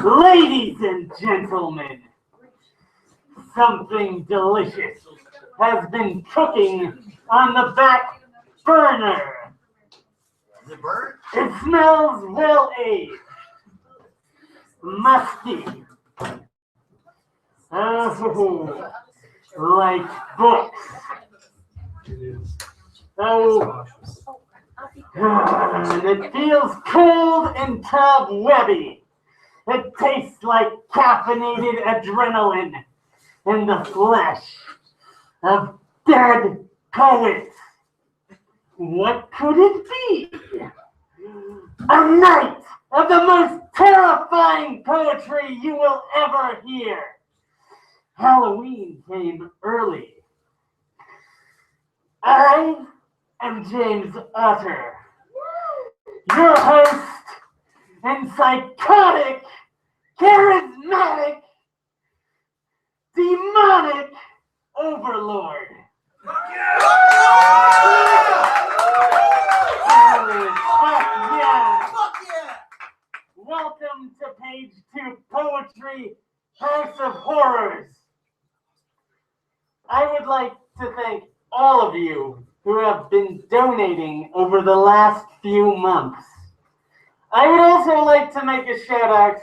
Ladies and gentlemen, something delicious has been cooking on the back burner. Is it burnt? It smells well aged, musty, like books. Oh, and it feels cold and cobwebby. It tastes like caffeinated adrenaline in the flesh of dead poets. What could it be? A night of the most terrifying poetry you will ever hear. Halloween came early. I am James Otter, your host and psychotic, charismatic, demonic overlord. Fuck yeah! Welcome to Page 2 Poetry, House of Horrors. I would like to thank all of you who have been donating over the last few months. I would also like to make a shout out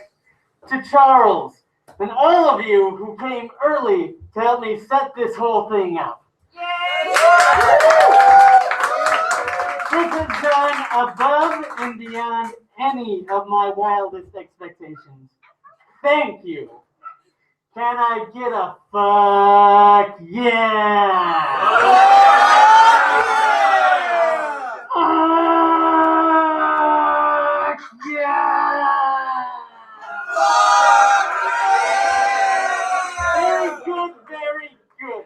to Charles and all of you who came early to help me set this whole thing up. Yay! This is done above and beyond any of my wildest expectations. Thank you. Can I get a fuck yeah? Very good.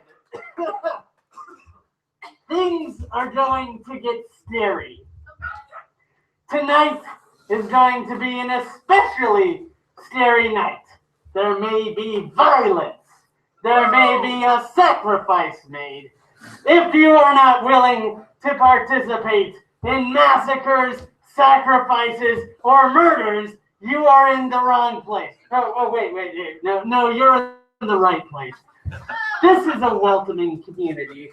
Things are going to get scary. Tonight is going to be an especially scary night. There may be violence. There may be a sacrifice made. If you are not willing to participate in massacres, sacrifices, or murders, you are in the wrong place. Wait. No, you're in the right place. This is a welcoming community.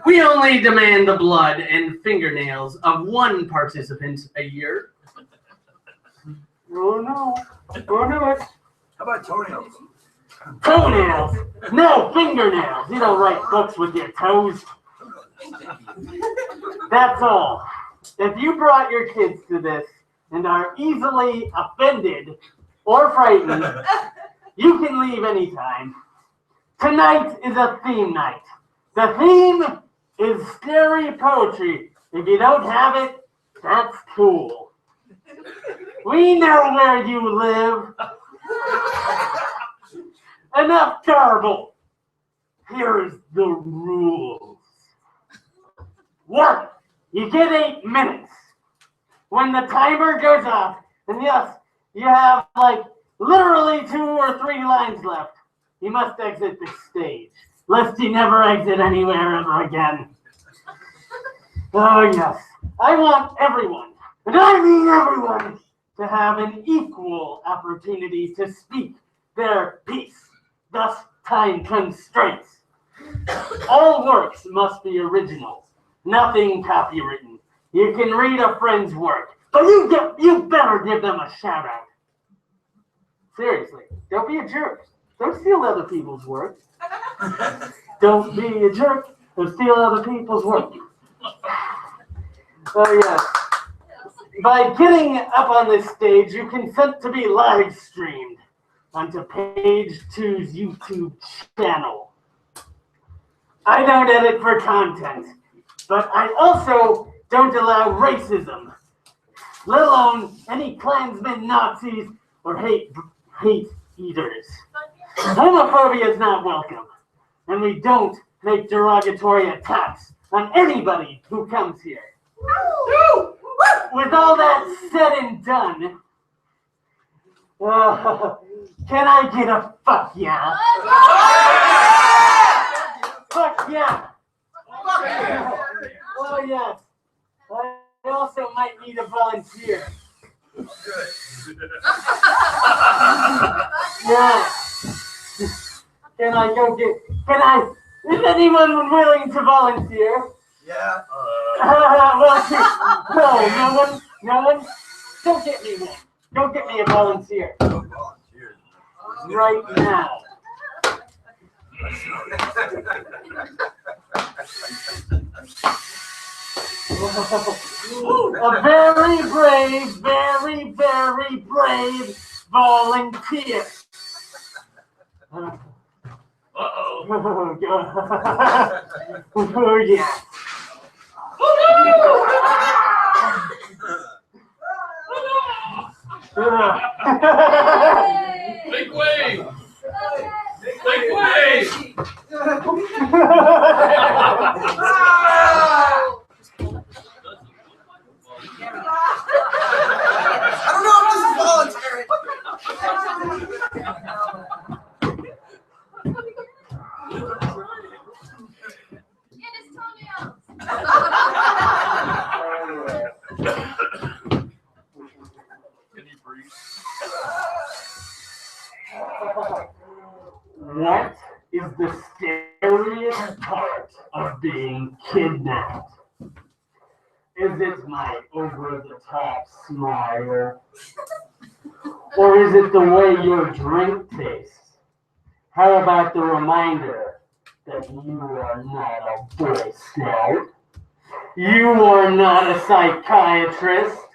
We only demand the blood and fingernails of one participant a year. Oh no. How about toenails? Toenails? No, fingernails. You don't write books with your toes. That's all. If you brought your kids to this and are easily offended or frightened, you can leave anytime. Tonight is a theme night. The theme is scary poetry. If you don't have it, that's cool. We know where you live. Enough garble. Here's the rules. 1, you get 8 minutes. When the timer goes off, and yes, you have literally 2 or 3 lines left, you must exit the stage, lest you never exit anywhere ever again. Oh yes, I want everyone, and I mean everyone, to have an equal opportunity to speak their piece, thus time constraints. All works must be original, nothing copywritten. You can read a friend's work, but you better give them a shout out. Seriously, don't be a jerk. Don't steal other people's work. Don't be a jerk or steal other people's work. Oh yeah. By getting up on this stage, you consent to be live streamed onto Page 2's YouTube channel. I don't edit for content, but I also don't allow racism, let alone any Klansmen, Nazis, or hate eaters. Homophobia is not welcome, and we don't make derogatory attacks on anybody who comes here. With all that said and done, can I get a fuck yeah? Fuck yeah! Oh yes, also might need a volunteer. Good. Yeah. Can is anyone willing to volunteer? Yeah. No one. Go get me one. Go get me a volunteer. No volunteers. Right now. A very brave volunteer. Uh-oh. Oh, yeah. Make way! Make way! I don't know if this is voluntary. Can you breathe? What is the scariest part of being kidnapped? Is it my over-the-top smile? Or is it the way your drink tastes? How about the reminder that you are not a Boy Scout? You are not a psychiatrist.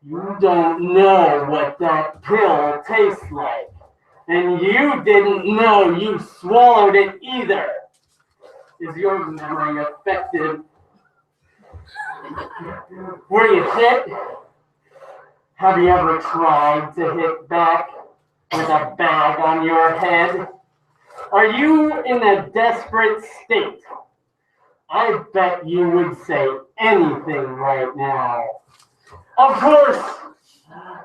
You don't know what that pill tastes like. And you didn't know you swallowed it either. Is your memory effective? Were you hit? Have you ever tried to hit back with a bag on your head? Are you in a desperate state? I bet you would say anything right now. Of course,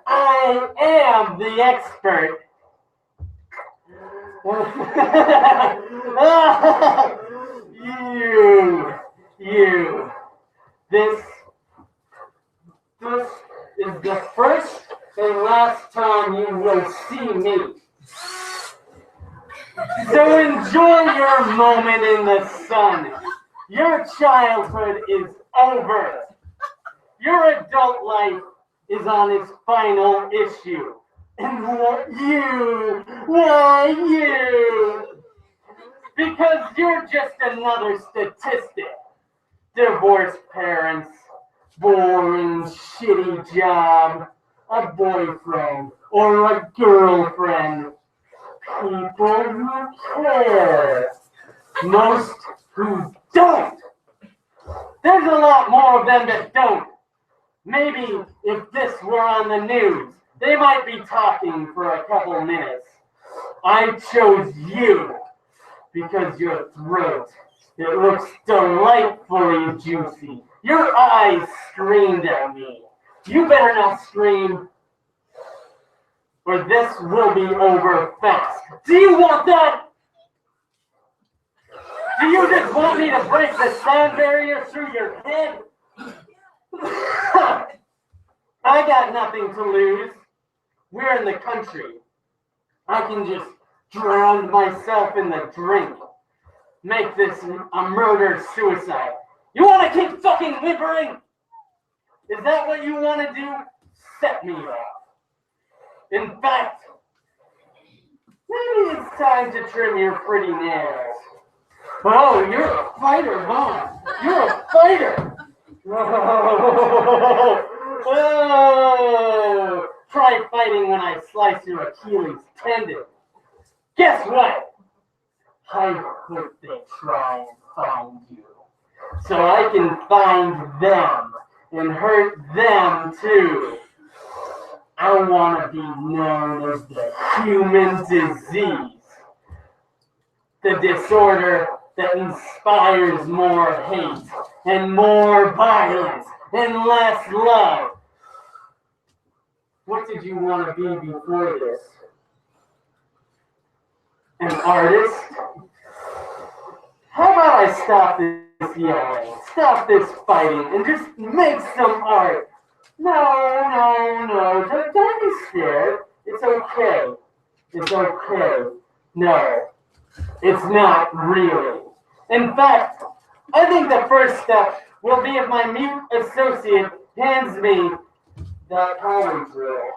I am the expert. You. This is the first and last time you will see me. So enjoy your moment in the sun. Your childhood is over. Your adult life is on its final issue. And why you? Because you're just another statistic. Divorced parents, boring, shitty job, a boyfriend, or a girlfriend. People who care. Most who don't. There's a lot more of them that don't. Maybe if this were on the news, they might be talking for a couple minutes. I chose you because your throat, it looks delightfully juicy. Your eyes screamed at me. You better not scream, or this will be over fast. Do you want that? Do you just want me to break the sound barrier through your head? I got nothing to lose. We're in the country. I can just drown myself in the drink. Make this a murder-suicide. You want to keep fucking whimpering? Is that what you want to do? Set me off. In fact, maybe it's time to trim your pretty nails. Oh, you're a fighter, huh? You're a fighter. Oh, try fighting when I slice your Achilles tendon. Guess what? I hope they try and find you, so I can find them and hurt them too. I want to be known as the human disease, the disorder that inspires more hate and more violence and less love. What did you want to be before this? An artist? How about I stop this yelling, stop this fighting, and just make some art. No, don't be scared. It's okay. It's okay. No, it's not really. In fact, I think the first step will be if my mute associate hands me that common drill.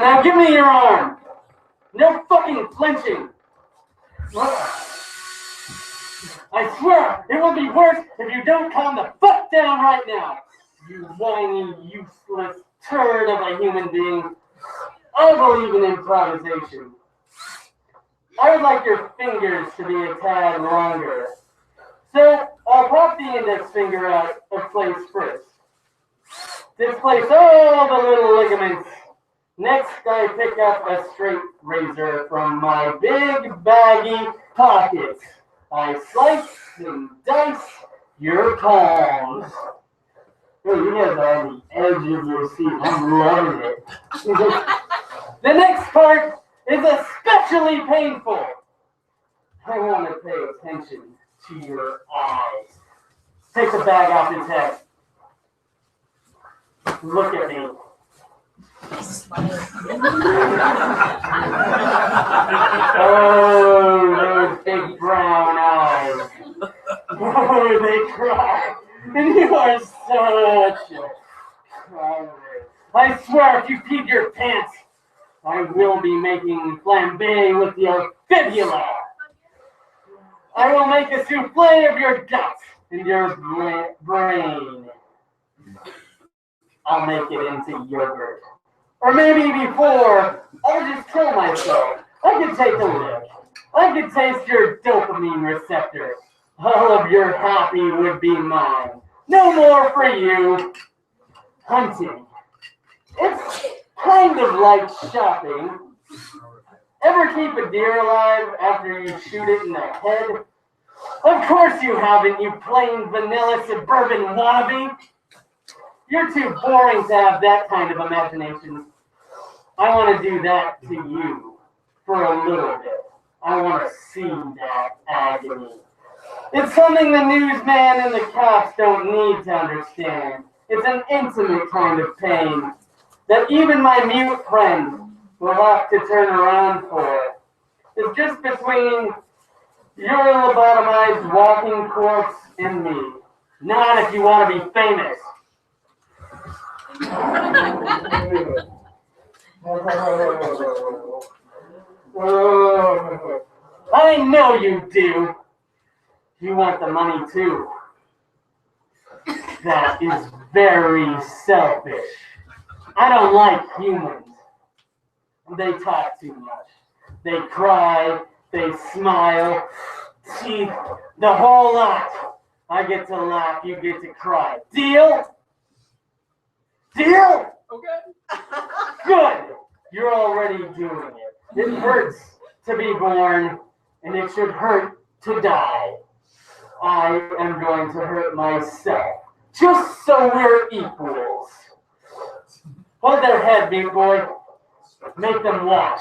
Now give me your arm. No fucking flinching. I swear, it will be worse if you don't calm the fuck down right now. You whiny, useless turd of a human being. I believe in improvisation. I would like your fingers to be a tad longer. So, I'll pop the index finger out of place first. Displace all the little ligaments. Next, I pick up a straight razor from my big baggy pocket. I slice and dice your palms. Oh, you guys are on the edge of your seat. I'm loving it. The next part is especially painful. I want to pay attention to your eyes. Take the bag off his head. Look at me. Oh, those big brown eyes. Oh, they cry. And you are such a coward. I swear if you peed your pants, I will be making flambe with your fibula. I will make a souffle of your guts and your brain. I'll make it into yogurt. Or maybe before, I'll just kill myself. I could take a lick. I could taste your dopamine receptor. All of your happy would be mine. No more for you. Hunting. It's kind of like shopping. Ever keep a deer alive after you shoot it in the head? Of course you haven't, you plain vanilla suburban wannabe. You're too boring to have that kind of imagination. I want to do that to you for a little bit. I want to see that agony. It's something the newsman and the cops don't need to understand. It's an intimate kind of pain that even my mute friend will have to turn around for. It's just between your lobotomized walking corpse and me. Not if you want to be famous. I know you do. You want the money too. That is very selfish. I don't like humans. They talk too much. They cry, they smile, teeth, the whole lot. I get to laugh, you get to cry. Deal? Deal? Okay. Good. You're already doing it. It hurts to be born, and it should hurt to die. I am going to hurt myself, just so we're equals. Hold their head, big boy. Make them watch.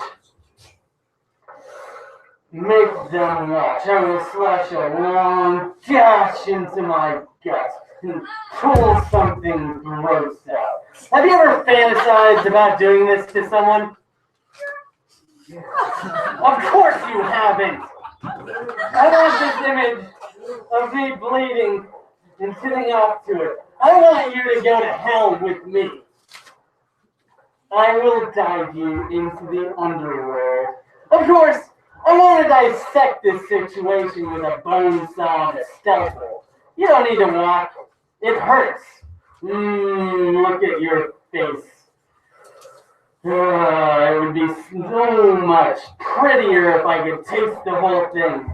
Make them watch. I will slash a long gash into my gut and pull something gross out. Have you ever fantasized about doing this to someone? Of course you haven't. I want this image of me bleeding and sitting up to it. I want you to go to hell with me. I will dive you into the underworld. Of course, I want to dissect this situation with a bone saw and a scalpel. You don't need to walk. It hurts. Look at your face. It would be so much prettier if I could taste the whole thing.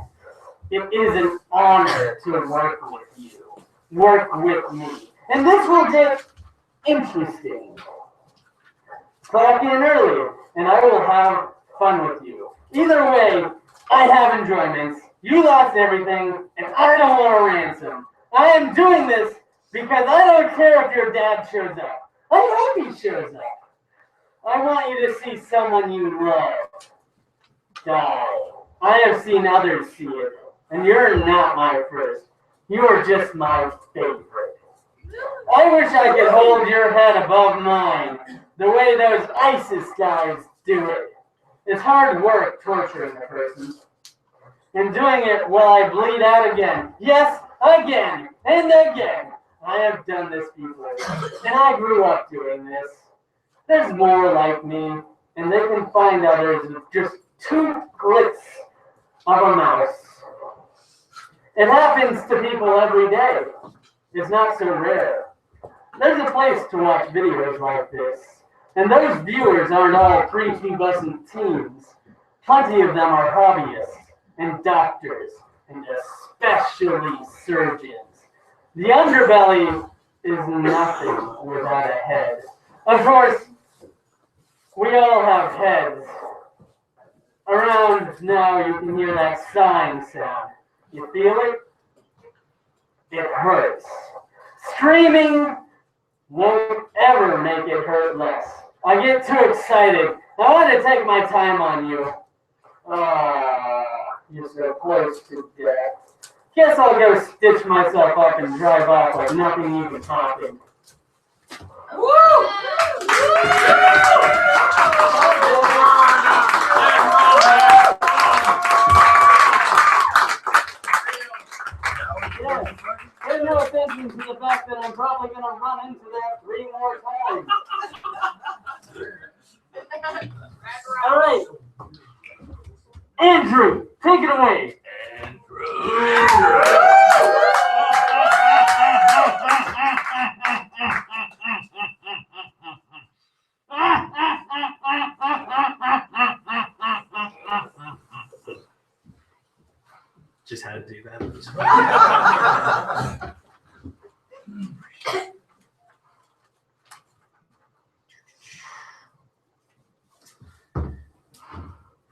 It is an honor to work with you. Work with me. And this will get interesting. Clock in early, and I will have fun with you. Either way, I have enjoyments. You lost everything, and I don't want a ransom. I am doing this because I don't care if your dad shows up. I hope he shows up. I want you to see someone you love die. I have seen others see it, and you're not my first. You are just my favorite. I wish I could hold your head above mine, the way those ISIS guys do it. It's hard work torturing a person, and doing it while I bleed out again. Yes, again, and again. I have done this before, and I grew up doing this. There's more like me, and they can find others with just 2 clicks of a mouse. It happens to people every day. It's not so rare. There's a place to watch videos like this, and those viewers aren't all prepubescent teens. Plenty of them are hobbyists, and doctors, and especially surgeons. The underbelly is nothing without a head. Of course, we all have heads. Around now, you can hear that sighing sound. You feel it? It hurts. Screaming won't ever make it hurt less. I get too excited. I want to take my time on you. You're so close to death. Guess I'll go stitch myself up and drive off like nothing even happened. Woo! Yes. Pay no attention to the fact that I'm probably going to run into that 3 more times. All right. Andrew, take it away. Just had to do that.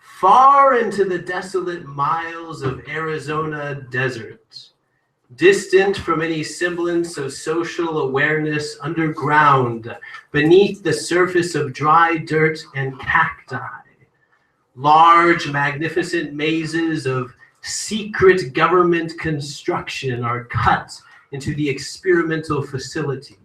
Far into the desolate miles of Arizona desert, distant from any semblance of social awareness, underground, beneath the surface of dry dirt and cacti, large, magnificent mazes of secret government construction are cut into the experimental facility,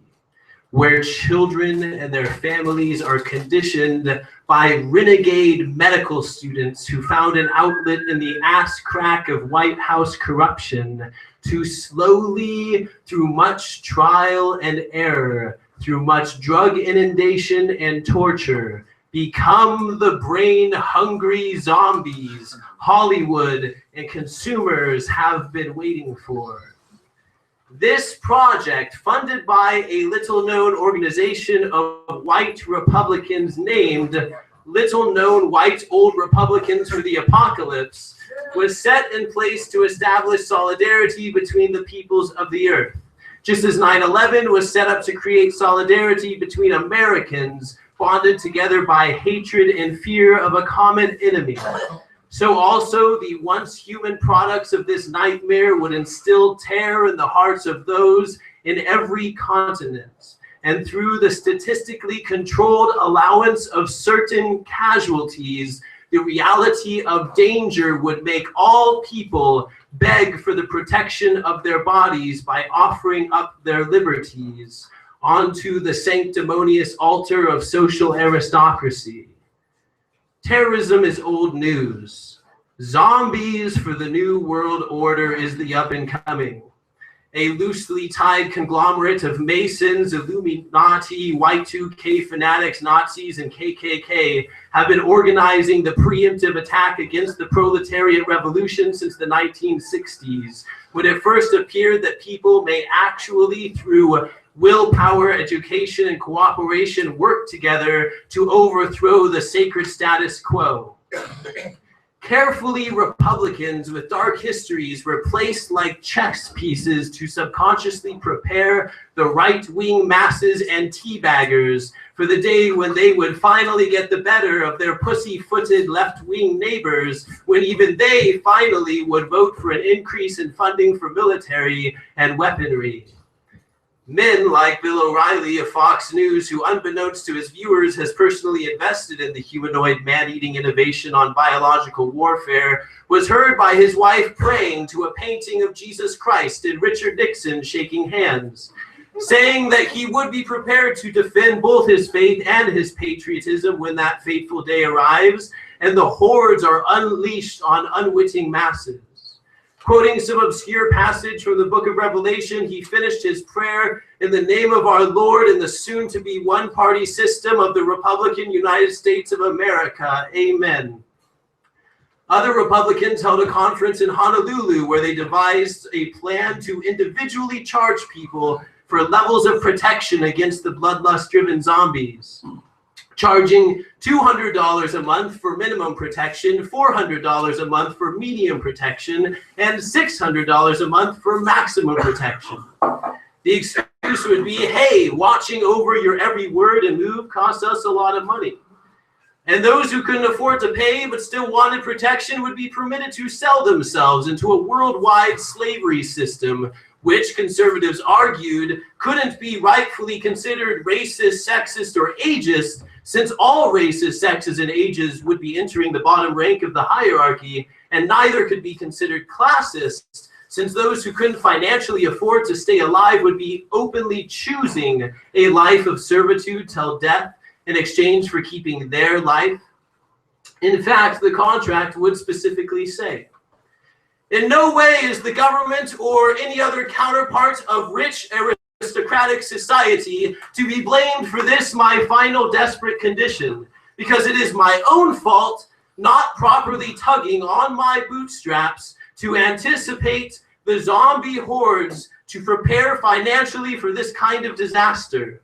where children and their families are conditioned by renegade medical students who found an outlet in the ass crack of White House corruption to slowly, through much trial and error, through much drug inundation and torture, become the brain-hungry zombies Hollywood and consumers have been waiting for. This project, funded by a little-known organization of white Republicans named Little Known White Old Republicans for the Apocalypse, was set in place to establish solidarity between the peoples of the earth, just as 9/11 was set up to create solidarity between Americans bonded together by hatred and fear of a common enemy. So also the once human products of this nightmare would instill terror in the hearts of those in every continent. And through the statistically controlled allowance of certain casualties, the reality of danger would make all people beg for the protection of their bodies by offering up their liberties onto the sanctimonious altar of social aristocracy. Terrorism is old news. Zombies for the New World Order is the up and coming. A loosely tied conglomerate of Masons, Illuminati, Y2K fanatics, Nazis, and KKK have been organizing the preemptive attack against the proletariat revolution since the 1960s, when it first appeared that people may actually, through willpower, education, and cooperation, work together to overthrow the sacred status quo. Carefully, Republicans with dark histories were placed like chess pieces to subconsciously prepare the right-wing masses and teabaggers for the day when they would finally get the better of their pussy-footed left-wing neighbors, when even they finally would vote for an increase in funding for military and weaponry. Men like Bill O'Reilly of Fox News, who unbeknownst to his viewers has personally invested in the humanoid man-eating innovation on biological warfare, was heard by his wife praying to a painting of Jesus Christ and Richard Nixon shaking hands, saying that he would be prepared to defend both his faith and his patriotism when that fateful day arrives and the hordes are unleashed on unwitting masses. Quoting some obscure passage from the book of Revelation, he finished his prayer in the name of our Lord and the soon-to-be one-party system of the Republican United States of America. Amen. Other Republicans held a conference in Honolulu where they devised a plan to individually charge people for levels of protection against the bloodlust-driven zombies, charging $200 a month for minimum protection, $400 a month for medium protection, and $600 a month for maximum protection. The excuse would be, hey, watching over your every word and move costs us a lot of money. And those who couldn't afford to pay but still wanted protection would be permitted to sell themselves into a worldwide slavery system, which conservatives argued couldn't be rightfully considered racist, sexist, or ageist, since all races, sexes, and ages would be entering the bottom rank of the hierarchy, and neither could be considered classist, since those who couldn't financially afford to stay alive would be openly choosing a life of servitude till death in exchange for keeping their life. In fact, the contract would specifically say, in no way is the government or any other counterpart of rich aristocratic society to be blamed for this my final desperate condition, because it is my own fault not properly tugging on my bootstraps to anticipate the zombie hordes to prepare financially for this kind of disaster.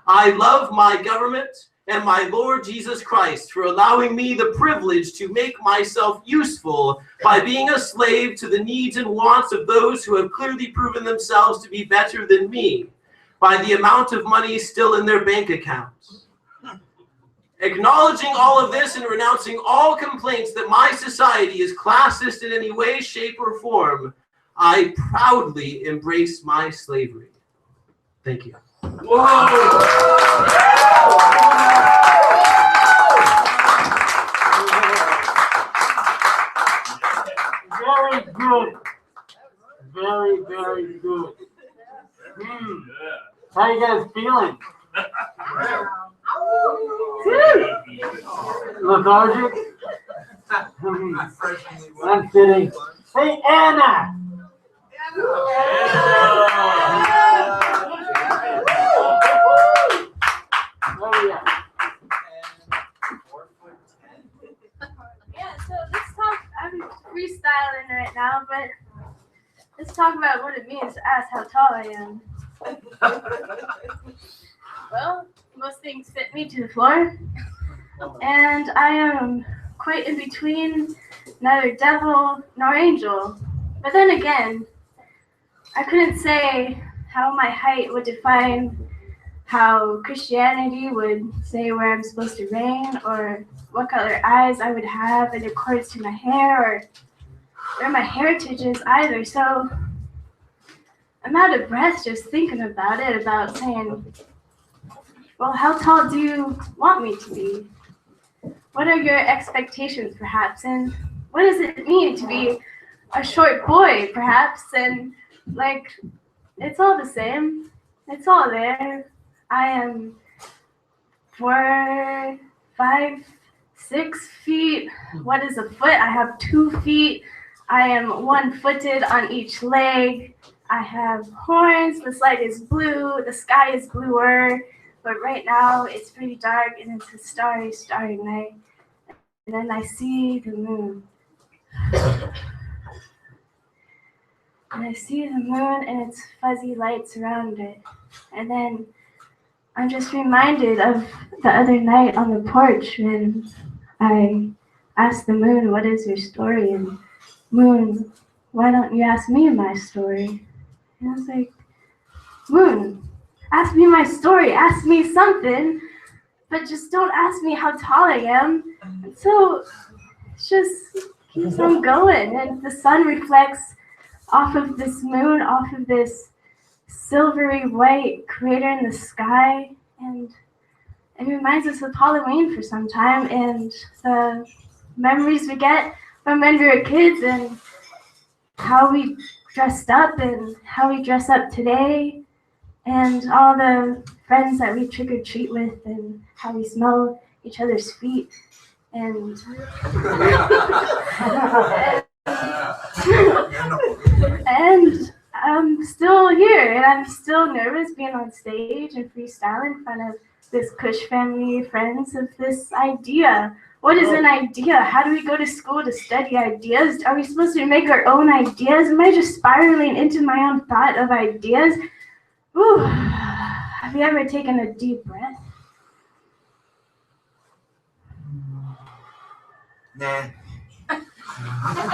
I love my government and my Lord Jesus Christ for allowing me the privilege to make myself useful by being a slave to the needs and wants of those who have clearly proven themselves to be better than me by the amount of money still in their bank accounts. Acknowledging all of this and renouncing all complaints that my society is classist in any way, shape, or form, I proudly embrace my slavery. Thank you. Whoa! Very good. Very, very good. How you guys feeling? Lethargic? I'm kidding. Hey, Anna! Oh, yeah. Yeah, so let's talk. I'm freestyling right now, but let's talk about what it means to ask how tall I am. Well, most things fit me to the floor, and I am quite in between, neither devil nor angel. But then again, I couldn't say how my height would define how Christianity would say where I'm supposed to reign, or what color eyes I would have in accordance to my hair, or where my heritage is either. So I'm out of breath just thinking about it, about saying, well, how tall do you want me to be? What are your expectations, perhaps? And what does it mean to be a short boy, perhaps? And, like, it's all the same. It's all there. I am 4, 5, 6 feet. What is a foot? I have 2 feet. I am one-footed on each leg. I have horns. The light is blue. The sky is bluer. But right now, it's pretty dark, and it's a starry, starry night. And then I see the moon. And I see the moon and its fuzzy lights around it. And then I'm just reminded of the other night on the porch when I asked the moon, what is your story? And moon, why don't you ask me my story? And I was like, moon, ask me my story, ask me something, but just don't ask me how tall I am. And so it just keeps on going, and the sun reflects off of this moon, off of this silvery white crater in the sky, and it reminds us of Halloween for some time and the memories we get from when we were kids and how we dressed up and how we dress up today and all the friends that we trick or treat with and how we smell each other's feet and and I'm still here and I'm still nervous being on stage and freestyling in front of this Cush family friends of this idea. What is an idea? How do we go to school to study ideas? Are we supposed to make our own ideas? Am I just spiraling into my own thought of ideas? Ooh. Have you ever taken a deep breath? Nah.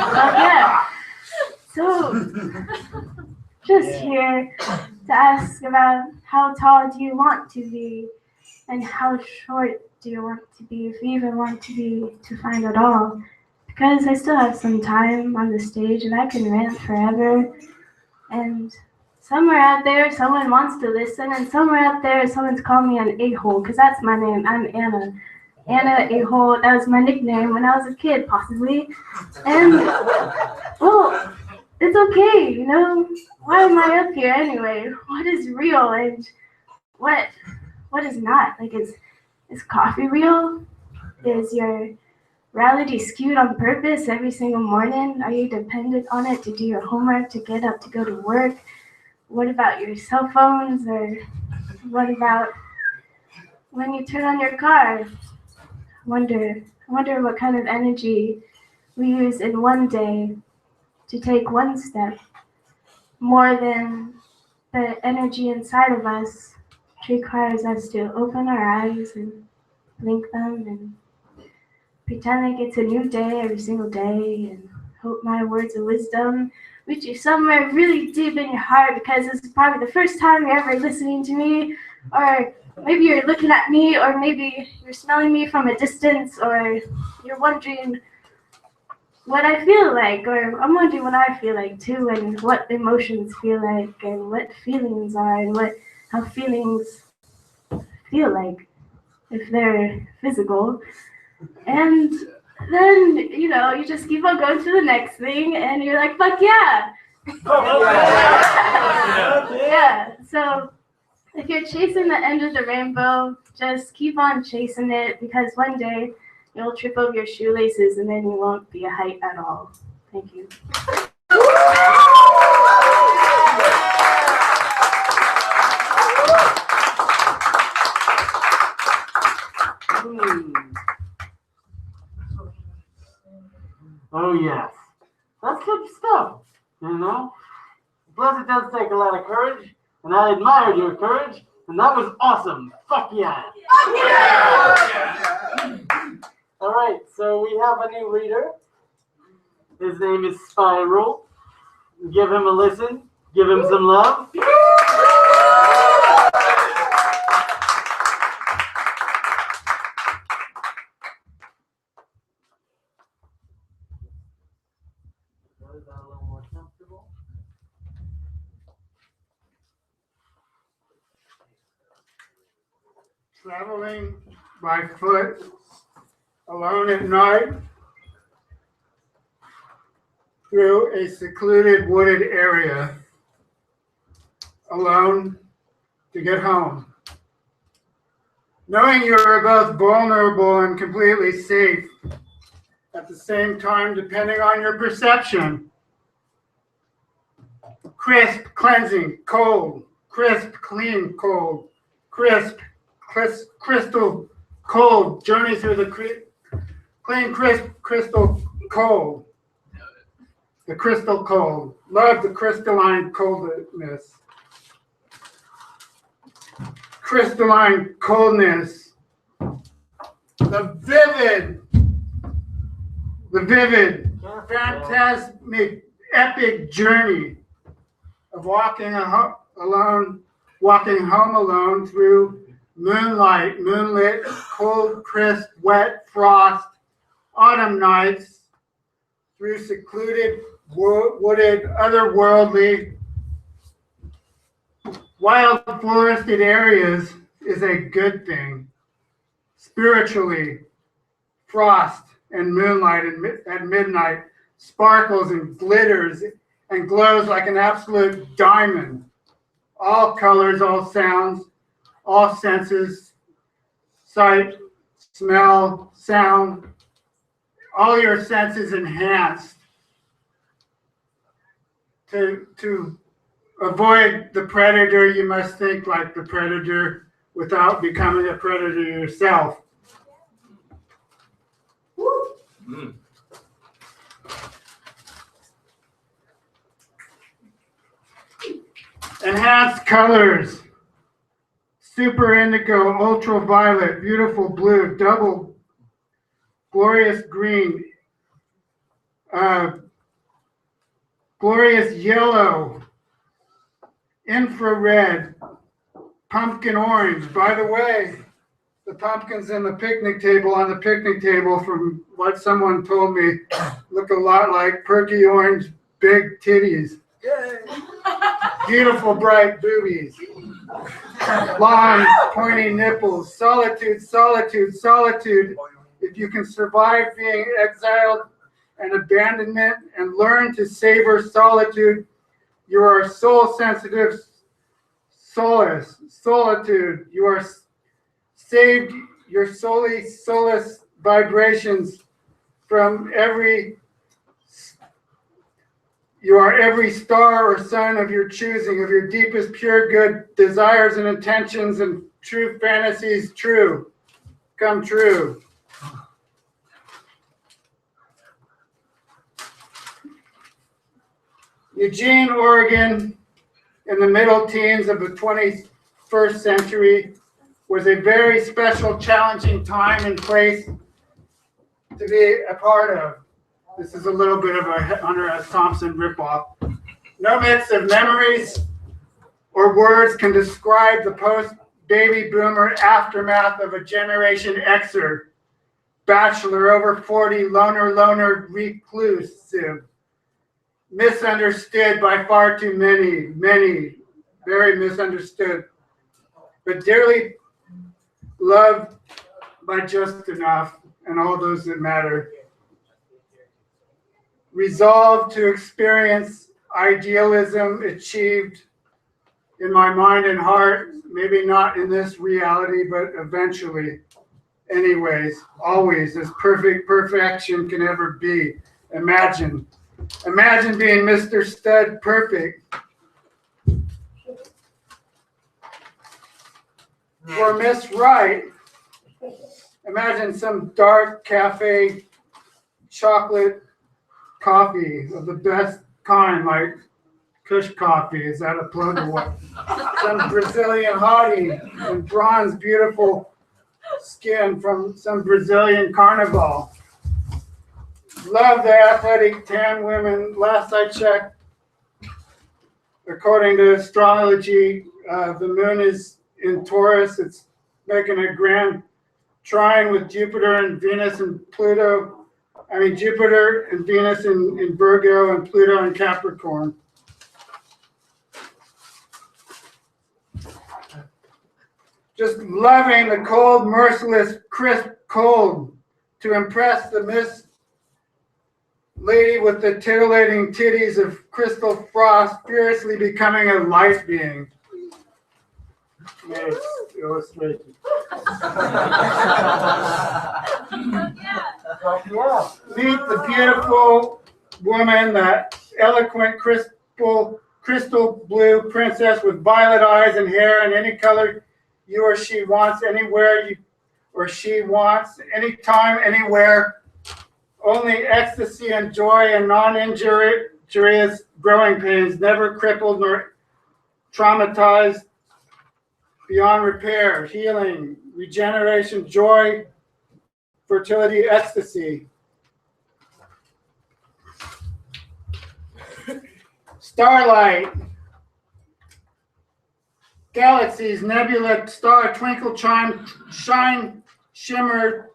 Yeah. So, just here to ask about how tall do you want to be and how short do you want to be, if you even want to be, to find at all. Because I still have some time on the stage and I can rant forever. And somewhere out there, someone wants to listen, and somewhere out there, someone's calling me an a-hole, because that's my name. I'm Anna. Anna a-hole, that was my nickname when I was a kid, possibly. And, well, it's okay, you know? Why am I up here anyway? What is real and what is not? Like, is coffee real? Is your reality skewed on purpose every single morning? Are you dependent on it to do your homework, to get up, to go to work? What about your cell phones? Or what about when you turn on your car? I wonder what kind of energy we use in one day to take one step, more than the energy inside of us, which requires us to open our eyes and blink them and pretend like it's a new day every single day and hope my words of wisdom reach you somewhere really deep in your heart, because this is probably the first time you're ever listening to me, or maybe you're looking at me, or maybe you're smelling me from a distance, or you're wondering what I feel like, or I'm wondering what I feel like too, and what emotions feel like, and what feelings are, and how feelings feel like if they're physical. And then, you know, you just keep on going to the next thing, and you're like, fuck yeah! Yeah, so if you're chasing the end of the rainbow, just keep on chasing it, because one day you'll trip over your shoelaces and then you won't be a height at all. Thank you. Oh yes, that's good stuff, you know? Plus it does take a lot of courage, and I admired your courage, and that was awesome. Fuck yeah! Alright, so we have a new reader. His name is Spiral. Give him a listen. Give him some love. Is that a little more comfortable? Traveling by foot, alone at night, through a secluded wooded area, alone to get home. Knowing you are both vulnerable and completely safe at the same time, depending on your perception. Crisp, cleansing, cold, crisp, clean, cold, crisp, crystal, cold, journey through the clean, crisp, crystal, cold. The crystal cold. Love the crystalline coldness. Crystalline coldness. The vivid, phantasmic, epic journey of walking home alone through moonlit, cold, crisp, wet frost, autumn nights, through secluded, wooded, otherworldly Wild forested areas is a good thing. Spiritually, frost and moonlight at midnight sparkles and glitters and glows like an absolute diamond. All colors, all sounds, all senses, sight, smell, sound, all your senses enhanced to avoid the predator. You must think like the predator without becoming a predator yourself. Mm. Enhanced colors, super indigo, ultraviolet, beautiful blue, double, glorious green, glorious yellow, infrared, pumpkin orange. By the way, the pumpkins in the picnic table, on the picnic table, from what someone told me, look a lot like perky orange big titties. Yay! Beautiful bright boobies. Long pointy nipples. Solitude, solitude, solitude. If you can survive being exiled and abandonment and learn to savor solitude, you are soul sensitive. Solace, solitude. You are saved your soulless vibrations from you are every star or sun of your choosing, of your deepest pure good desires and intentions and true fantasies come true. Eugene, Oregon, in the middle teens of the 21st century, was a very special, challenging time and place to be a part of. This is a little bit of a Hunter S. Thompson ripoff. No myths of memories or words can describe the post-baby boomer aftermath of a Generation Xer, bachelor over 40, loner, reclusive, misunderstood by far too many, very misunderstood, but dearly loved by just enough, and all those that matter. Resolved to experience idealism achieved in my mind and heart, maybe not in this reality, but eventually. Anyways, always, as perfection can ever be. Imagine being Mr. Stud Perfect. For Miss Right, imagine some dark cafe chocolate coffee of the best kind, like Cush coffee. Is that a plug or what? Some Brazilian hottie and bronze beautiful skin from some Brazilian carnival. Love the athletic tan women. Last I checked, according to astrology, the moon is in Taurus. It's making a grand trine with Jupiter and Venus and Pluto. I mean, Jupiter and Venus in Virgo and Pluto in Capricorn. Just loving the cold, merciless, crisp cold to impress the Miss Lady with the titillating titties of crystal frost, fiercely becoming a light being. Yes, illustrated. Meet the beautiful woman, that eloquent crystal blue princess with violet eyes and hair in any color you or she wants, anywhere you or she wants, anytime, anywhere. Only ecstasy and joy and non-injurious growing pains, never crippled nor traumatized beyond repair, healing, regeneration, joy, fertility, ecstasy. Starlight, galaxies, nebula, star, twinkle, chime, shine, shimmer,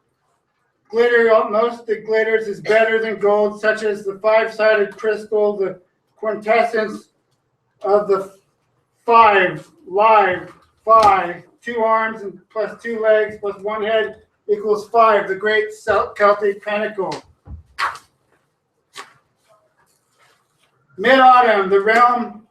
glitter. Most of the glitters is better than gold, such as the five-sided crystal, the quintessence of the 5, live, 5, 2 arms and plus 2 legs plus 1 head equals 5, the great Celtic pinnacle. Mid-autumn, the realm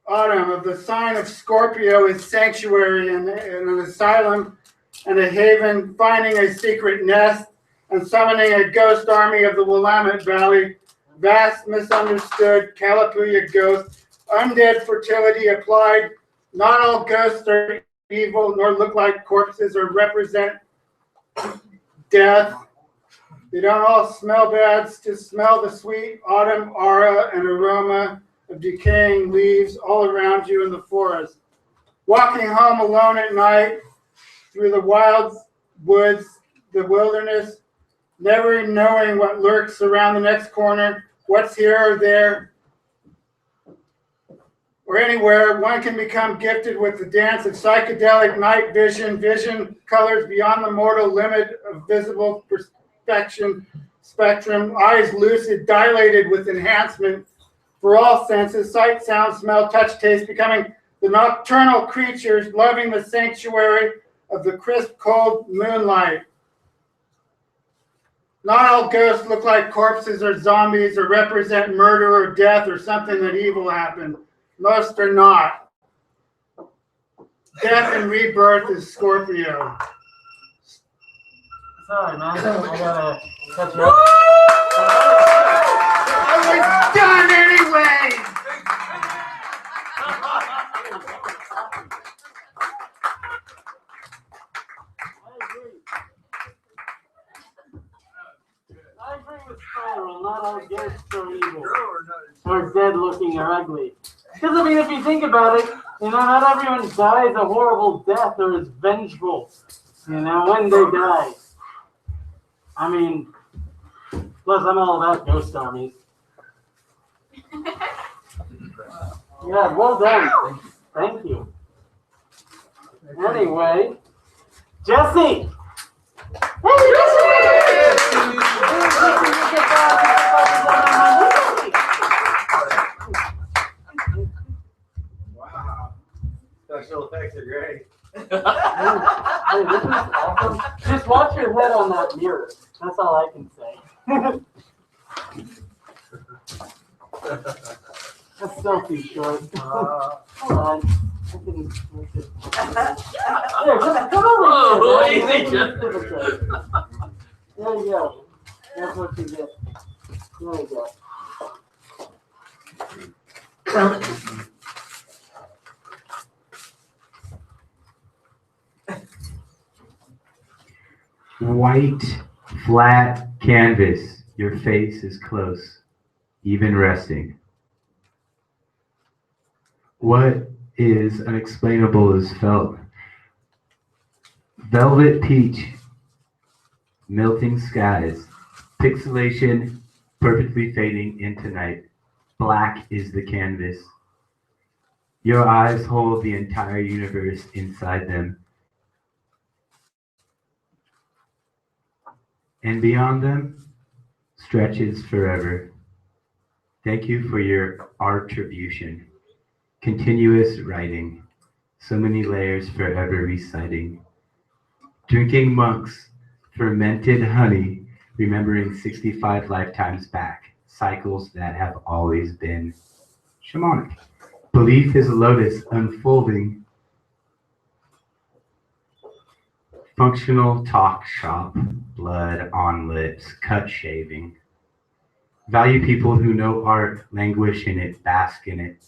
autumn of the sign of Scorpio is sanctuary and an asylum and a haven, finding a secret nest and summoning a ghost army of the Willamette Valley, vast misunderstood Kalapuya ghost, undead fertility applied. Not all ghosts are evil nor look like corpses or represent death. They don't all smell bad, just smell the sweet autumn aura and aroma of decaying leaves all around you in the forest. Walking home alone at night through the wild woods, the wilderness, never knowing what lurks around the next corner, what's here or there, or anywhere, one can become gifted with the dance of psychedelic night vision, colors beyond the mortal limit of visible spectrum, eyes lucid, dilated with enhancement for all senses, sight, sound, smell, touch, taste, becoming the nocturnal creatures, loving the sanctuary of the crisp, cold moonlight. Not all ghosts look like corpses or zombies or represent murder or death or something that evil happened. Most are not. Death and rebirth is Scorpio. Sorry, man. I gotta catch you up. I was done anyway! I agree with Spiral. Not all ghosts are evil, or dead looking or ugly. Because, I mean, if you think about it, you know, not everyone dies a horrible death or is vengeful, you know, when they die. I mean, plus I'm all about ghost armies. Yeah, well done. Thank you. Anyway, Jesse! Hey, Jesse! Wow. Special effects are great. Hey, this is awesome. Just watch your head on that mirror. That's all I can say. That's still too short. Hold on. I can make it. There, come over here. easy, There you go. That's what you get. There you go. White, flat canvas. Your face is close, even resting. What is unexplainable is felt. Velvet peach, melting skies, pixelation perfectly fading into night. Black is the canvas. Your eyes hold the entire universe inside them. And beyond them stretches forever. Thank you for your attribution. Continuous writing, so many layers forever reciting. Drinking monks, fermented honey, remembering 65 lifetimes back, cycles that have always been shamanic. Belief is a lotus unfolding. Functional talk shop, blood on lips, cut shaving. Value people who know art, languish in it, bask in it.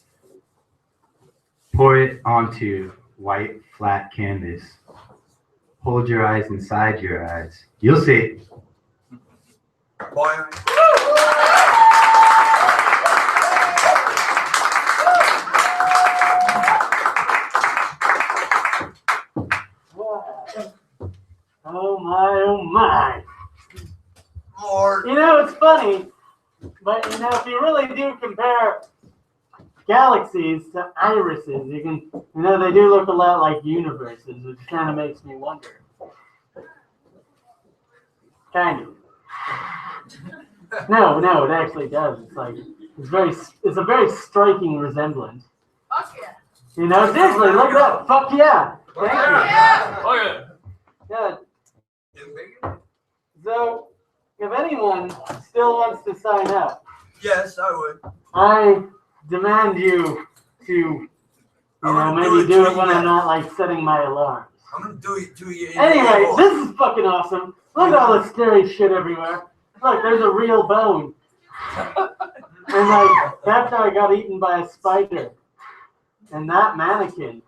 Pour it onto white, flat canvas. Hold your eyes inside your eyes. You'll see. Boy. Oh my, oh my. Lord. You know, it's funny, but you know, if you really do compare galaxies to irises, you can, you know, they do look a lot like universes, which kind of makes me wonder. Kind of. No, it actually does. It's like, it's a very striking resemblance. Fuck yeah. You know, seriously, look it up. Fuck yeah. Thank you. Oh yeah. Yeah. So, if anyone still wants to sign up, Yes, I would. I demand you to, maybe do it when I'm not like setting my alarms. I'm gonna do it to you. Anyway, this is fucking awesome. Look at all this scary shit everywhere. Look, there's a real bone. And like, that guy got eaten by a spider. And that mannequin,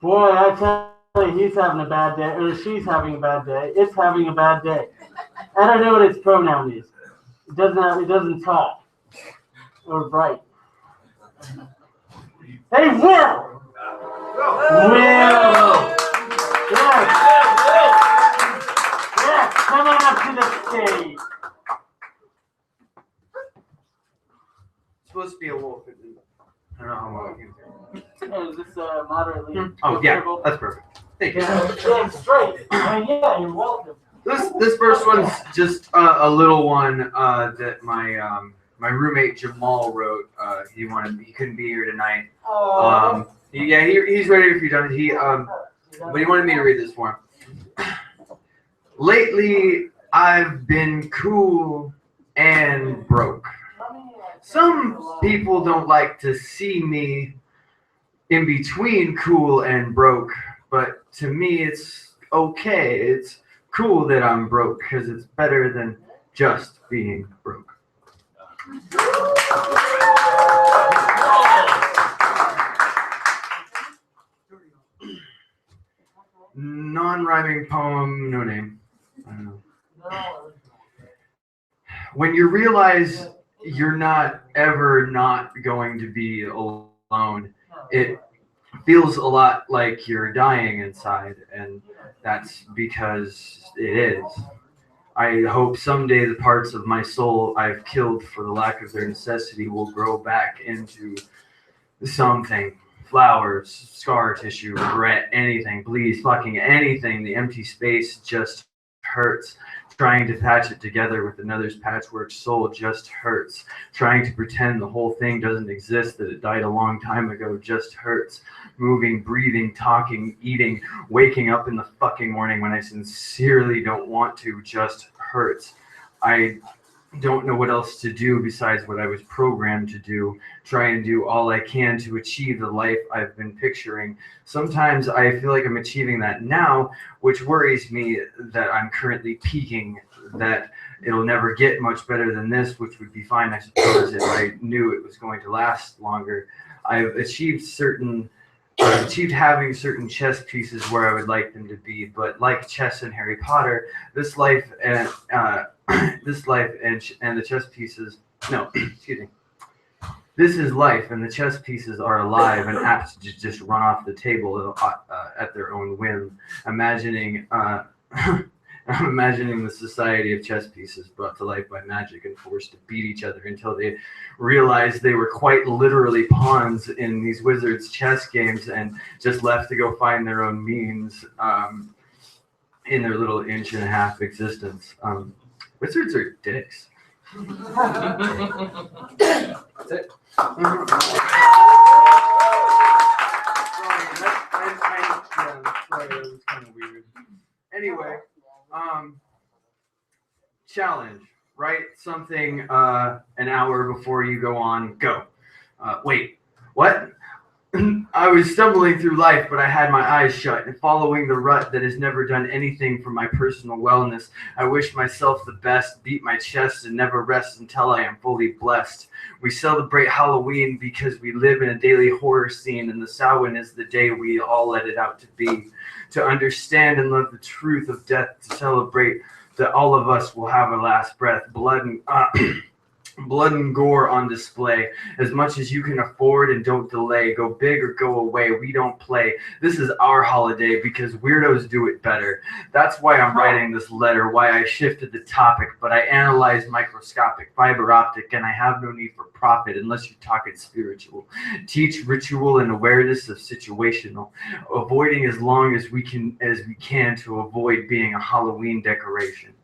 boy, I tell you, he's having a bad day, or she's having a bad day. It's having a bad day. I don't know what its pronoun is. It doesn't talk or write. Hey, Will! Will! Yes, come on up to the stage. It's supposed to be a wolf. I don't know how well I can do. Is this moderately? Oh yeah, comfortable? that's perfect. Thank you. Yeah, straight. Yeah, you're welcome. This first one's just a little one that my roommate Jamal wrote. He couldn't be here tonight. He's ready if you're done. But he wanted me to read this for him. Lately, I've been cool and broke. Some people don't like to see me in between cool and broke, but to me it's okay. It's cool that I'm broke because it's better than just being broke. Non-rhyming poem, no name. I don't know. When you realize you're not ever not going to be alone, it feels a lot like you're dying inside, and that's because it is. I hope someday the parts of my soul I've killed for the lack of their necessity will grow back into something. Flowers, scar tissue, regret, anything, please, fucking anything. The empty space just hurts. Trying to patch it together with another's patchwork soul just hurts. Trying to pretend the whole thing doesn't exist, that it died a long time ago just hurts. Moving, breathing, talking, eating, waking up in the fucking morning when I sincerely don't want to just hurts. I don't know what else to do besides what I was programmed to do. Try and do all I can to achieve the life I've been picturing. Sometimes I feel like I'm achieving that now, which worries me that I'm currently peaking, that it'll never get much better than this, which would be fine, I suppose, if I knew it was going to last longer. I've achieved having certain chess pieces where I would like them to be, but like chess and Harry Potter, this life and the chess pieces, no, excuse me. This is life, and the chess pieces are alive and apt to just run off the table at their own whim. I'm imagining the society of chess pieces brought to life by magic and forced to beat each other until they realized they were quite literally pawns in these wizards' chess games and just left to go find their own means in their little inch-and-a-half existence. Wizards are dicks. That's it. Sorry, that was kind of weird. Anyway, challenge. Write something an hour before you go on. Go. Wait, what? I was stumbling through life, but I had my eyes shut and following the rut that has never done anything for my personal wellness. I wish myself the best, beat my chest, and never rest until I am fully blessed. We celebrate Halloween because we live in a daily horror scene, and the Samhain is the day we all let it out to be. To understand and love the truth of death, to celebrate that all of us will have a last breath, blood and gore on display. As much as you can afford and don't delay. Go big or go away. We don't play. This is our holiday because weirdos do it better. That's why I'm writing this letter, why I shifted the topic, but I analyze microscopic, fiber optic, and I have no need for profit unless you're talking spiritual. Teach ritual and awareness of situational. Avoiding as long as we can to avoid being a Halloween decoration.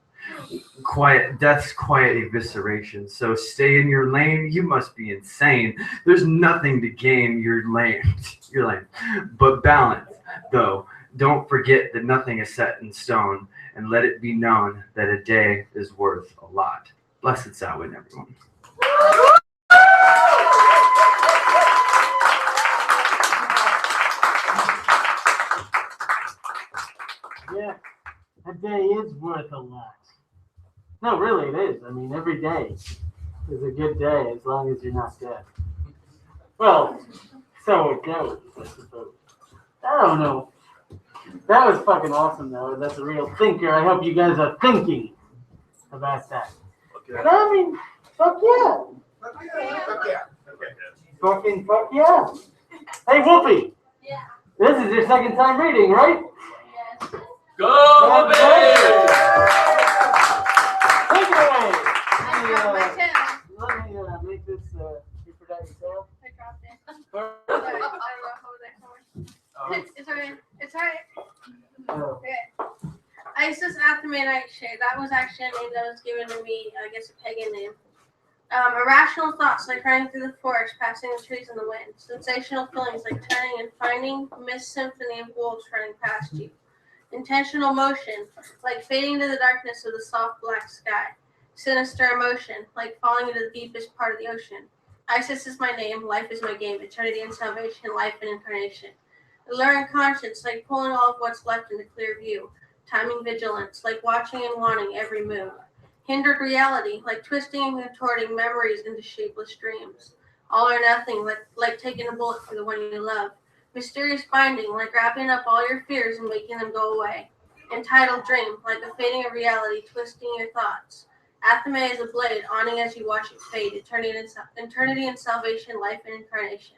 Death's quiet evisceration. So stay in your lane. You must be insane. There's nothing to gain. You're lame. You're lame. But balance, though. Don't forget that nothing is set in stone, and let it be known that a day is worth a lot. Blessed Samhain, everyone. Yeah, a day is worth a lot. No, really, it is. I mean, every day is a good day as long as you're not dead. Well, so it goes, I suppose. I don't know. That was fucking awesome, though. That's a real thinker. I hope you guys are thinking about that. Okay. And I mean, fuck yeah. Fucking fuck yeah. Hey, Whoopi. Yeah. This is your second time reading, right? Yes. Go, Whoopi! Take it away. I dropped my tail. Let me make this, you forgot your tail? I dropped it. Oh. Sorry, I don't know how that going. It's alright. It's alright. Okay. Isis Athame Nightshade. That was actually a name that was given to me, I guess a pagan name. Irrational thoughts like running through the forest, passing the trees in the wind. Sensational feelings like turning and finding mist symphony of wolves running past you. Intentional motion, like fading to the darkness of the soft black sky. Sinister emotion, like falling into the deepest part of the ocean. Isis is my name, life is my game, eternity and salvation, life and incarnation. Alluring conscience, like pulling all of what's left into clear view. Timing vigilance, like watching and wanting every move. Hindered reality, like twisting and contorting memories into shapeless dreams. All or nothing, like taking a bullet for the one you love. Mysterious binding, like wrapping up all your fears and making them go away. Entitled dream, like a fading of reality, twisting your thoughts. Athame is a blade, awning as you watch it fade, eternity and salvation, life and incarnation.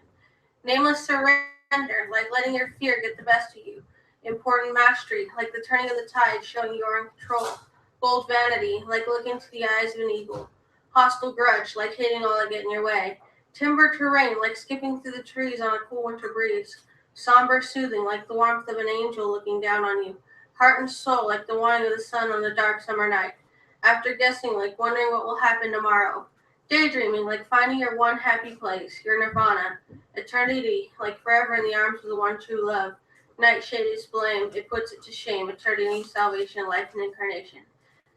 Nameless surrender, like letting your fear get the best of you. Important mastery, like the turning of the tide, showing you are in control. Bold vanity, like looking into the eyes of an eagle. Hostile grudge, like hating all that get in your way. Timber terrain, like skipping through the trees on a cool winter breeze. Somber soothing, like the warmth of an angel looking down on you. Heart and soul, like the warming of the sun on a dark summer night. After guessing, like wondering what will happen tomorrow. Daydreaming, like finding your one happy place, your nirvana. Eternity, like forever in the arms of the one true love. Nightshade is blame, it puts it to shame. Eternity, salvation, life, and incarnation.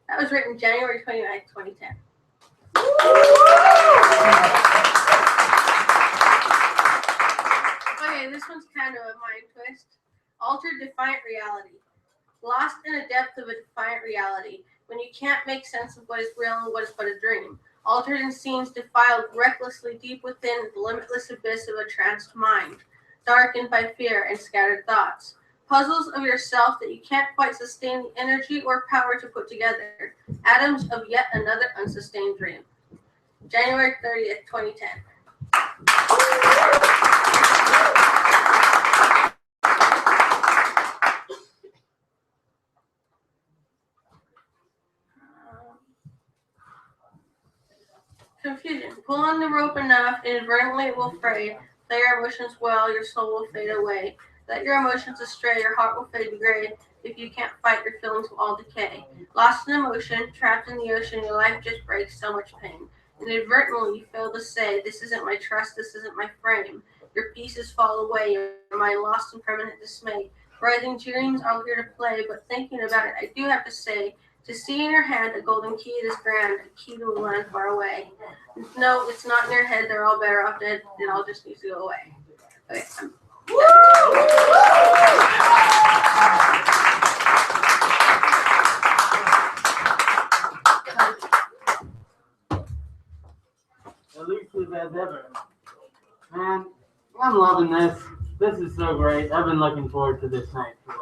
That was written January 29th, 2010. Okay, this one's kind of a mind twist. Altered defiant reality. Lost in a depth of a defiant reality, when you can't make sense of what is real and what is but a dream. Altered in scenes defiled recklessly deep within the limitless abyss of a tranced mind, darkened by fear and scattered thoughts. Puzzles of yourself that you can't quite sustain the energy or power to put together. Atoms of yet another unsustained dream. January 30th, 2010. Confusion. Pull on the rope enough, inadvertently it will fray. Let your emotions well, your soul will fade away. Let your emotions astray, your heart will fade to gray. If you can't fight, your feelings will all decay. Lost in emotion, trapped in the ocean, your life just breaks so much pain. Inadvertently, you fail to say, this isn't my trust, this isn't my frame. Your pieces fall away, your mind lost in permanent dismay. Rising dreams are here to play, but thinking about it, I do have to say, to see in your hand a golden key this grand, a key to a land far away. No, it's not in your head, they're all better off dead, it all just needs to go away. Okay. Elusive as ever. Man, I'm loving this. This is so great. I've been looking forward to this night for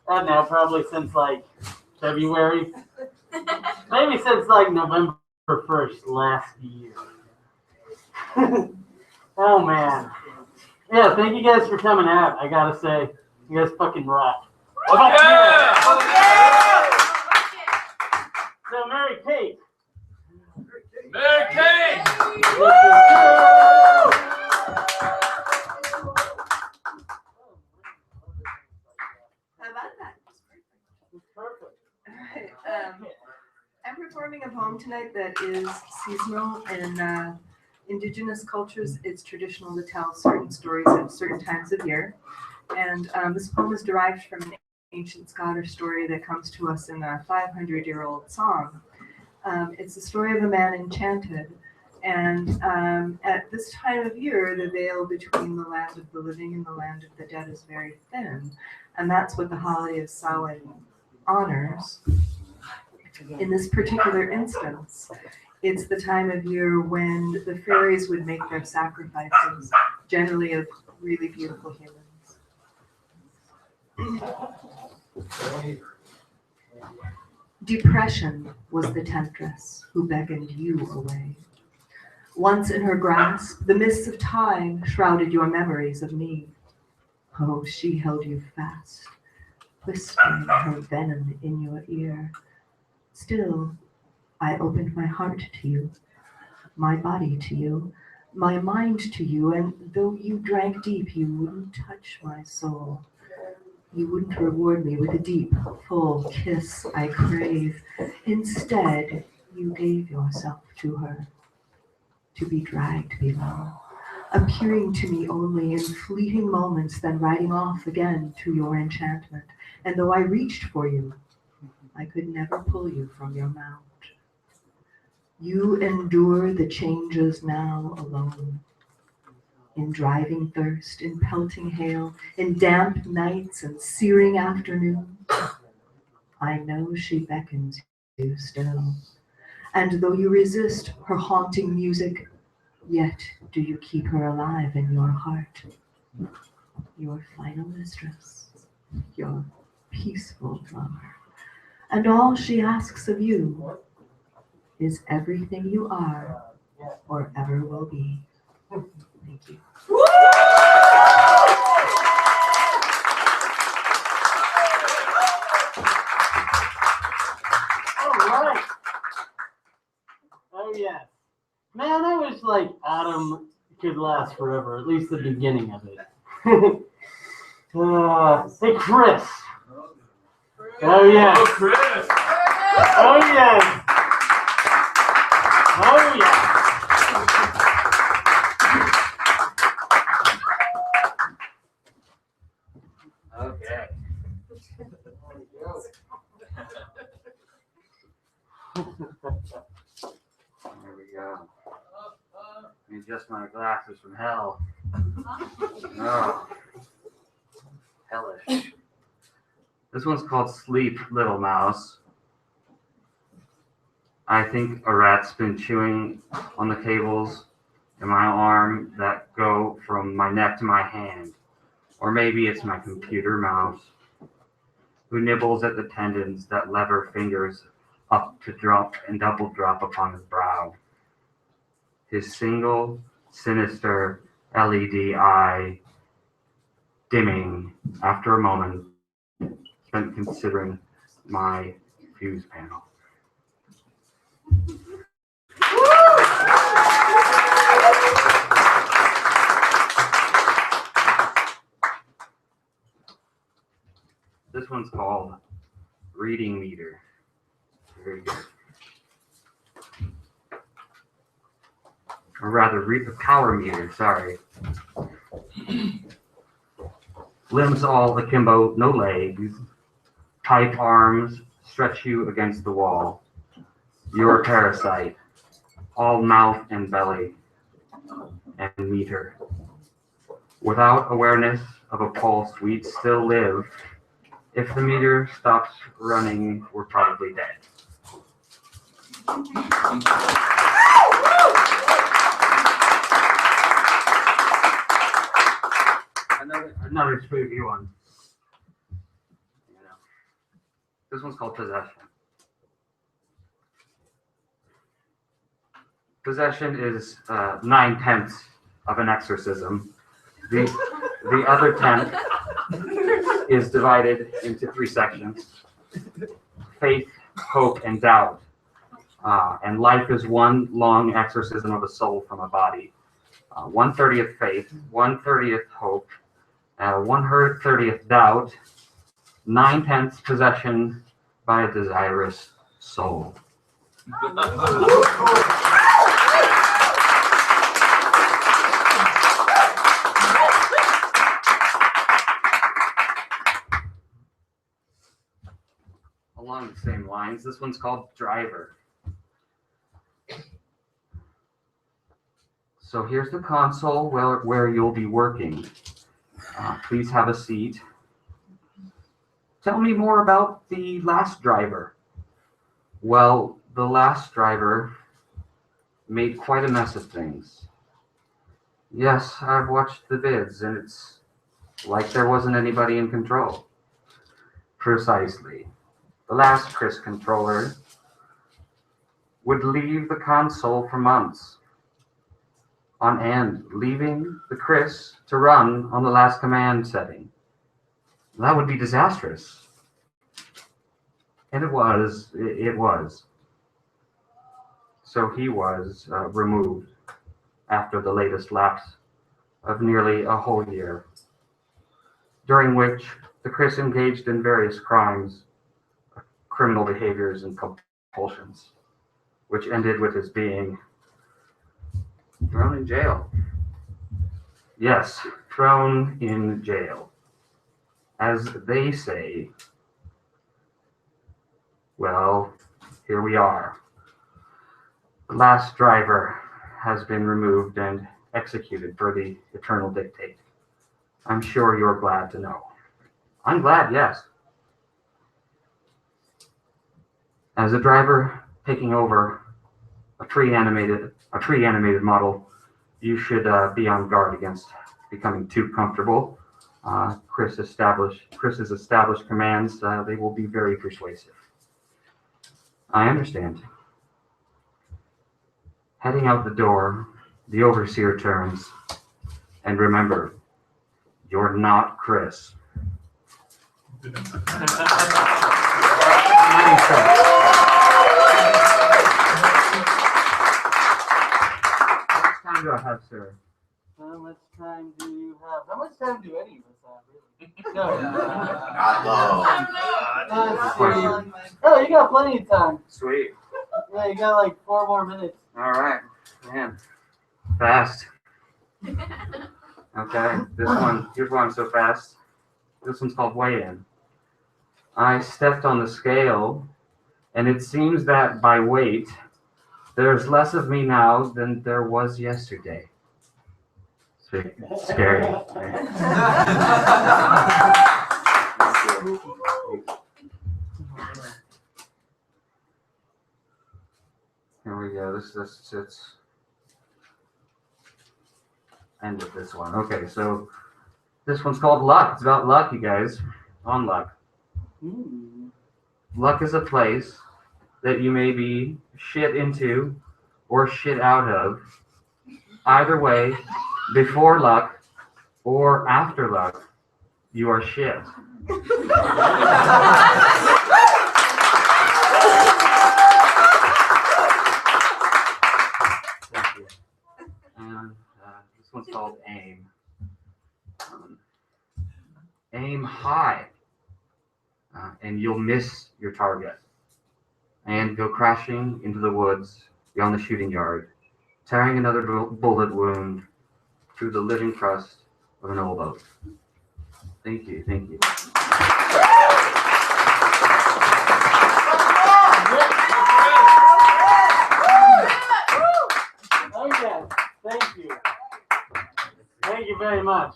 I don't know, probably since February. Maybe since November 1st last year. Oh man. Yeah, thank you guys for coming out. I gotta say, you guys fucking rock. Yeah! So Mary Kate. Mary Kate! How about that? It's perfect. Alright, I'm performing a poem tonight that is seasonal. In indigenous cultures, it's traditional to tell certain stories at certain times of year. And this poem is derived from an ancient Scottish story that comes to us in a 500-year-old song. It's the story of a man enchanted. And at this time of year, the veil between the land of the living and the land of the dead is very thin. And that's what the holiday of Samhain honors. In this particular instance, it's the time of year when the fairies would make their sacrifices, generally of really beautiful humans. Depression was the temptress who beckoned you away. Once in her grasp, the mists of time shrouded your memories of me. Oh, she held you fast, whispering her venom in your ear. Still, I opened my heart to you, my body to you, my mind to you, and though you drank deep, you wouldn't touch my soul. You wouldn't reward me with a deep, full kiss I crave. Instead, you gave yourself to her, to be dragged below, appearing to me only in fleeting moments, then riding off again to your enchantment. And though I reached for you, I could never pull you from your mount. You endure the changes now alone. In driving thirst, in pelting hail, in damp nights and searing afternoons, I know she beckons you still. And though you resist her haunting music, yet do you keep her alive in your heart. Your final mistress, your peaceful lover. And all she asks of you is everything you are or ever will be. Thank you. All right. Oh yeah. Man, I wish like Adam could last forever, at least the beginning of it. Hey Chris. Oh yeah. Oh, Chris. Oh yeah. Oh yeah. Okay. There we go. Let me adjust my glasses from hell. Oh, hellish. This one's called Sleep, Little Mouse. I think a rat's been chewing on the cables in my arm that go from my neck to my hand. Or maybe it's my computer mouse who nibbles at the tendons that lever fingers up to drop and double drop upon his brow. His single, sinister LED eye dimming after a moment spent considering my fuse panel. This one's called Reading Meter. Very good. Or rather, power meter, sorry. Limbs all akimbo, no legs. Tight arms stretch you against the wall. You're a parasite, all mouth and belly and meter. Without awareness of a pulse, we'd still live. If the meter stops running, we're probably dead. Another spooky one. This one's called Possession. Possession is 9/10 of an exorcism. The other 10 is divided into 3 sections: faith, hope, and doubt. And life is one long exorcism of a soul from a body. 1/30th faith, 1/30th hope, 1/30th doubt, 9/10 possession by a desirous soul. Along the same lines, this one's called Driver. So here's the console where you'll be working. Please have a seat. Tell me more about the last driver. Well, the last driver made quite a mess of things. Yes, I've watched the vids, and it's like there wasn't anybody in control. Precisely. The last Chris controller would leave the console for months on end, leaving the Chris to run on the last command setting. That would be disastrous. And it was. So he was removed after the latest lapse of nearly a whole year, during which the Chris engaged in various crimes, criminal behaviors, and compulsions, which ended with his being thrown in jail. Yes, thrown in jail. As they say, well, here we are. The last driver has been removed and executed for the eternal dictate. I'm sure you're glad to know. I'm glad, yes. As a driver taking over a pre-animated model, you should be on guard against becoming too comfortable. Chris's established commands, they will be very persuasive. I understand. Heading out the door, the overseer turns, and remember, you're not Chris. How much time do I have, sir? How much time do you have? How much time do any of us have, really? No. Oh, you got plenty of time. Sweet. Yeah, you got like 4 more minutes. All right, man. Fast. Okay, here's why I'm so fast. This one's called weigh-in. I stepped on the scale, and it seems that by weight, there's less of me now than there was yesterday. Scary. Here we go. It's end of this one. Okay, so this one's called luck. It's about luck, you guys. On luck. Luck is a place that you may be shit into or shit out of. Either way, before luck or after luck, you are shit. Thank you. And this one's called aim. Aim high, and you'll miss your target and go crashing into the woods beyond the shooting yard, tearing another bullet wound through the living crust of an old oak. Thank you. Okay, thank you. Thank you very much.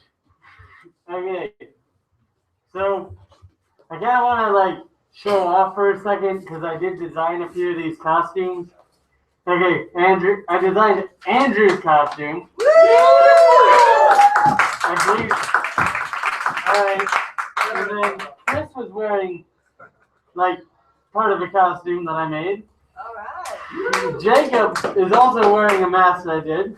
Okay, so I kind of want to like show off for a second because I did design a few of these costumes. Okay, I designed Andrew's costume. I believe. Alright, and then Chris was wearing like part of a costume that I made. Alright. Jacob is also wearing a mask that I did.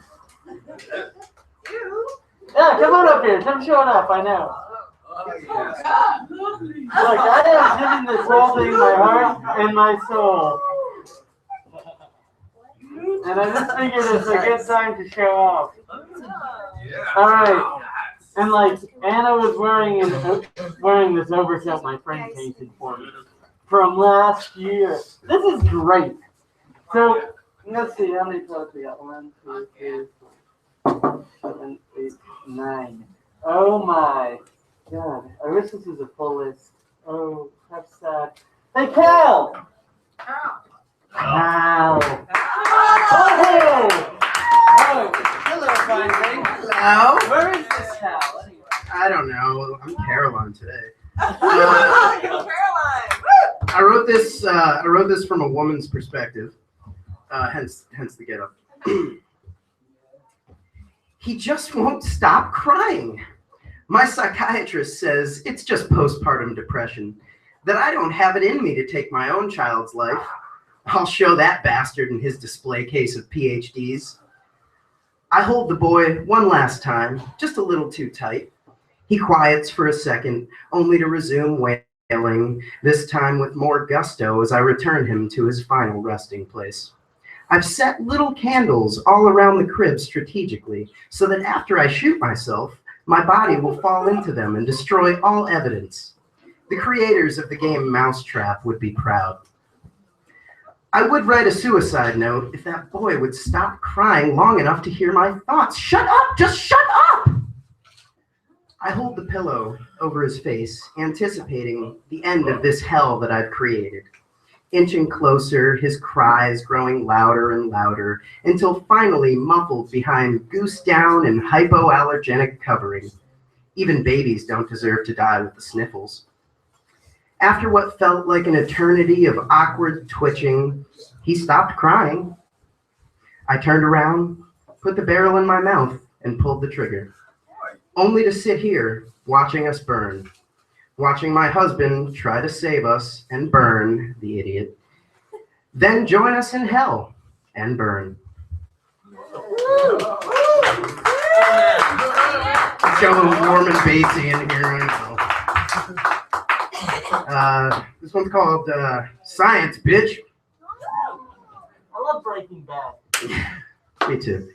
Yeah, come on up here. Come show it up. I know. Look, I have given this whole thing my heart and my soul. And I just figured it's a good time to show off. Alright. And like Anna was wearing this overcoat my friend painted for me from last year. This is great. So, let's see, how many pellets we got? 1, 2, 3, 4, 7, 8, 9. Oh my god. I wish this was a full list. Oh, that's sad. Hey, Cal! Cal! Oh! Oh, hello, fine thing. Hello? Where is this Cal, anyway? I don't know. I'm Caroline today. Caroline! I wrote this. I wrote this from a woman's perspective. Hence the get up. He just won't stop crying. My psychiatrist says it's just postpartum depression. That I don't have it in me to take my own child's life. I'll show that bastard in his display case of PhDs. I hold the boy one last time, just a little too tight. He quiets for a second, only to resume wailing, this time with more gusto as I return him to his final resting place. I've set little candles all around the crib strategically, so that after I shoot myself, my body will fall into them and destroy all evidence. The creators of the game Mousetrap would be proud. I would write a suicide note if that boy would stop crying long enough to hear my thoughts. Shut up! Just shut up! I hold the pillow over his face, anticipating the end of this hell that I've created. Inching closer, his cries growing louder and louder, until finally muffled behind goose down and hypoallergenic covering. Even babies don't deserve to die with the sniffles. After what felt like an eternity of awkward twitching, he stopped crying. I turned around, put the barrel in my mouth, and pulled the trigger. Only to sit here, watching us burn. Watching my husband try to save us and burn, the idiot. Then join us in hell and burn. It's got a little warm and bassy in here, I know. This one's called Science, Bitch. I love Breaking Bad. Me too.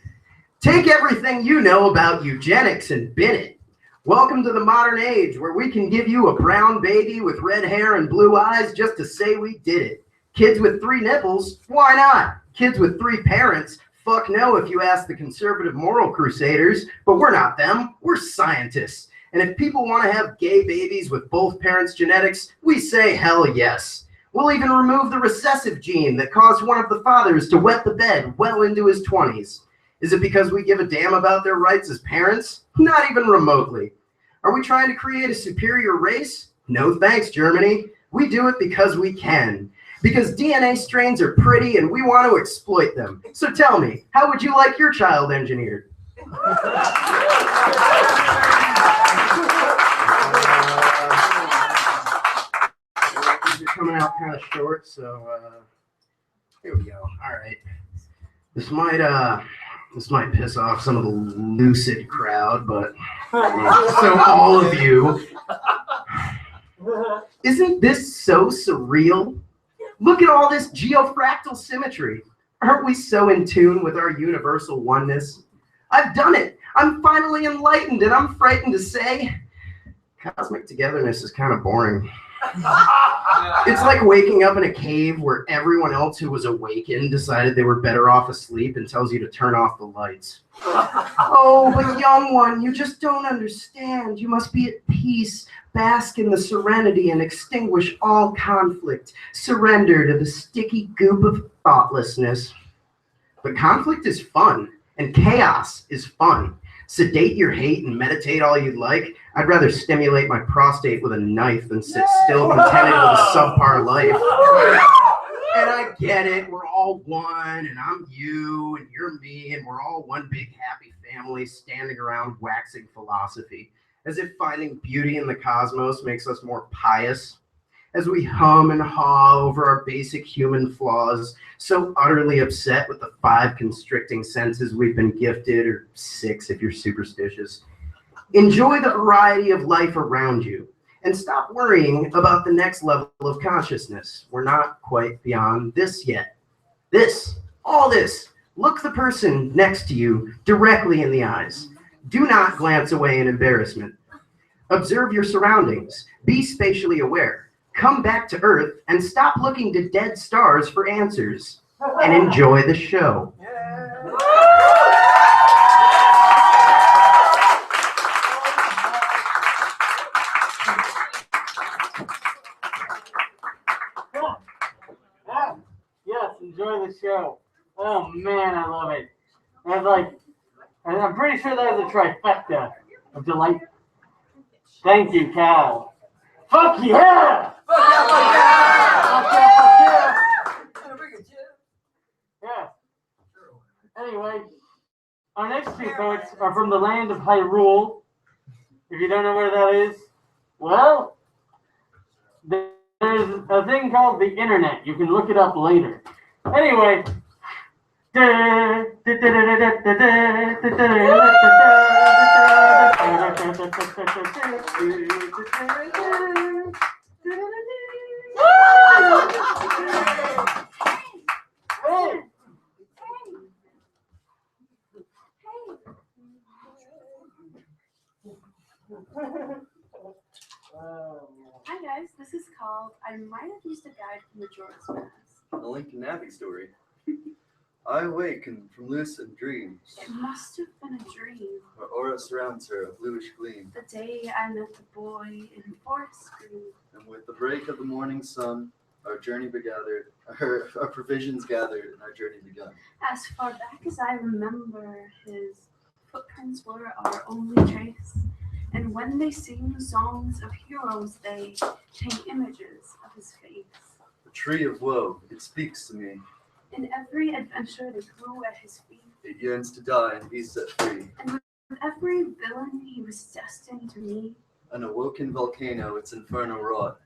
Take everything you know about eugenics and bin it. Welcome to the modern age where we can give you a brown baby with red hair and blue eyes just to say we did it. Kids with 3 nipples, why not? Kids with 3 parents, fuck no if you ask the conservative moral crusaders, but we're not them, we're scientists. And if people want to have gay babies with both parents' genetics, we say hell yes. We'll even remove the recessive gene that caused one of the fathers to wet the bed well into his 20s. Is it because we give a damn about their rights as parents? Not even remotely. Are we trying to create a superior race? No thanks, Germany. We do it because we can. Because DNA strains are pretty and we want to exploit them. So tell me, how would you like your child engineered? These are coming out kind of short, so here we go. All right. This might piss off some of the lucid crowd, but so all of you, isn't this so surreal? Look at all this geofractal symmetry. Aren't we so in tune with our universal oneness? I've done it. I'm finally enlightened, and I'm frightened to say, cosmic togetherness is kind of boring. It's like waking up in a cave where everyone else who was awakened decided they were better off asleep and tells you to turn off the lights. Oh, but young one, you just don't understand. You must be at peace, bask in the serenity, and extinguish all conflict. Surrender to the sticky goop of thoughtlessness. But conflict is fun, and chaos is fun. Sedate your hate and meditate all you'd like. I'd rather stimulate my prostate with a knife than sit still contented with a subpar life. And I get it, we're all one, and I'm you, and you're me, and we're all one big happy family standing around waxing philosophy, as if finding beauty in the cosmos makes us more pious. As we hum and haw over our basic human flaws, so utterly upset with the 5 constricting senses we've been gifted, or 6 if you're superstitious. Enjoy the variety of life around you, and stop worrying about the next level of consciousness. We're not quite beyond this yet. All this, look the person next to you directly in the eyes. Do not glance away in embarrassment. Observe your surroundings. Be spatially aware. Come back to Earth and stop looking to dead stars for answers. and enjoy the show. Yes, enjoy the show. Oh man, I love it. That's like, and I'm pretty sure that was a trifecta of delight. Thank you, Cal. Fuck yeah! Fuck yeah, fuck Fuck yeah, fuck yeah! Bring it, Jim. yeah! Yeah. Anyway, our next two poets are from the land of Hyrule. If you don't know where that is, well, there's a thing called the internet. You can look it up later. Anyway. Hi guys, this is called I Might Have Used a Guide from the Majora's Mask. A Lincoln Abbey story. I awaken from lucid dreams. It must have been a dream. Her aura surrounds her, a bluish gleam. The day I met the boy in forest green. And with the break of the morning sun, our journey begathered, our provisions gathered, and our journey begun. As far back as I remember, his footprints were our only trace. And when they sing songs of heroes, they paint images of his face. The tree of woe, it speaks to me. In every adventure that grew at his feet. It yearns to die and be set free. And with every villain he was destined to meet. An awoken volcano, its inferno wrought.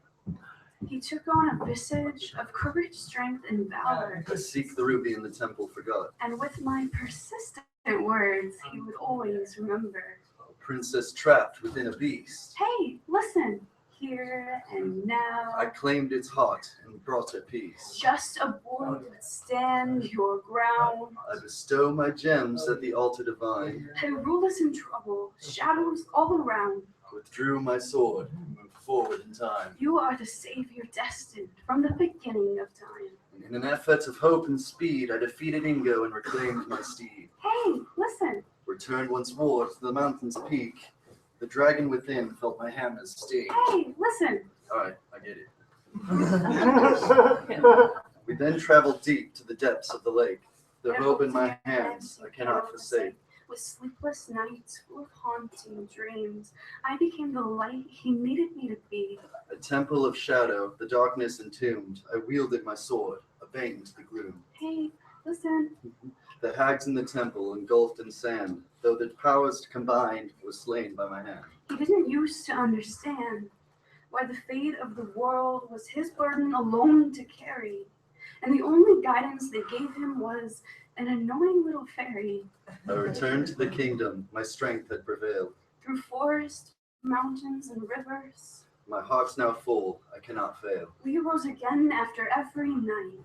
He took on a visage of courage, strength, and valor. I seek the ruby in the temple forgot. And with my persistent words, he would always remember. A princess trapped within a beast. Hey, listen, here and now. I claimed its heart and brought it peace. Just a boy would stand your ground. I bestow my gems at the altar divine. Hyrule is in trouble, shadows all around. Withdrew my sword, moved forward in time. You are the savior destined from the beginning of time. In an effort of hope and speed, I defeated Ingo and reclaimed my steed. Hey, listen. Returned once more to the mountain's peak. The dragon within felt my hammer's sting. Hey, listen. All right, I get it. We then traveled deep to the depths of the lake. The hope in my hands I cannot forsake. With sleepless nights full of haunting dreams, I became the light he needed me to be. A temple of shadow, the darkness entombed. I wielded my sword, a bane to the gloom. Hey, listen. The hags in the temple engulfed in sand, though the powers combined was slain by my hand. He didn't used to understand why the fate of the world was his burden alone to carry. And the only guidance they gave him was an annoying little fairy. I returned to the kingdom, my strength had prevailed. Through forest, mountains, and rivers. My heart's now full, I cannot fail. We arose again after every night.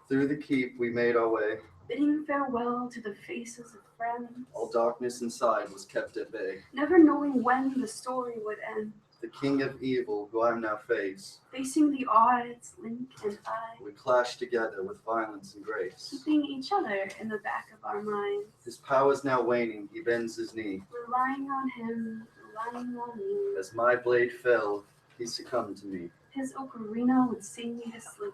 Through the keep we made our way. Bidding farewell to the faces of friends. All darkness inside was kept at bay. Never knowing when the story would end. The king of evil, who I now face. Facing the odds, Link and I. We clashed together with violence and grace. Keeping each other in the back of our minds. His power's now waning, he bends his knee. Relying on him, relying on me. As my blade fell, he succumbed to me. His ocarina would sing me to sleep.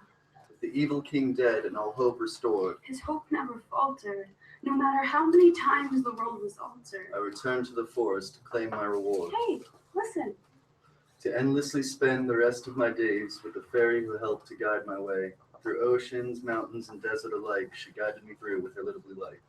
With the evil king dead and all hope restored. His hope never faltered, no matter how many times the world was altered. I returned to the forest to claim my reward. Hey, listen. To endlessly spend the rest of my days with the fairy who helped to guide my way. Through oceans, mountains, and desert alike, she guided me through with her little blue light.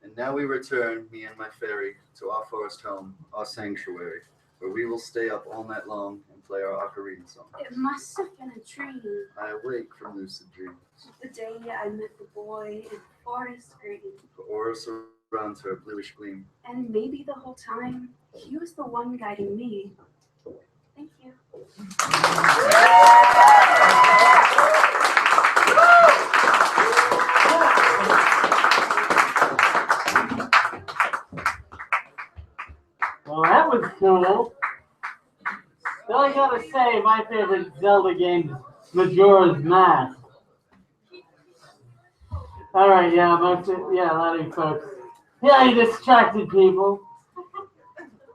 And now we return, me and my fairy, to our forest home, our sanctuary, where we will stay up all night long and play our ocarina song. It must have been a dream. I awake from lucid dreams. The day I met the boy in forest green. The aura surrounds her, a bluish gleam. And maybe the whole time, he was the one guiding me. Thank you. Well, that was cool. Then I gotta say, my favorite Zelda game is Majora's Mask. Alright, yeah, a lot of you folks. Yeah, you distracted people.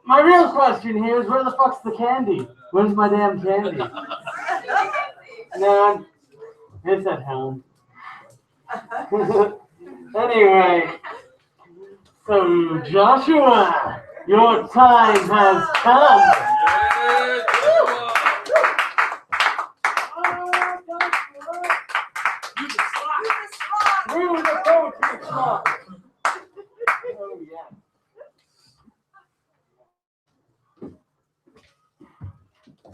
My real question here is, where the fuck's the candy? Where's my damn candy? No, it's at home. Anyway, so Joshua, your time has come. Move the poetry slot. Oh yeah.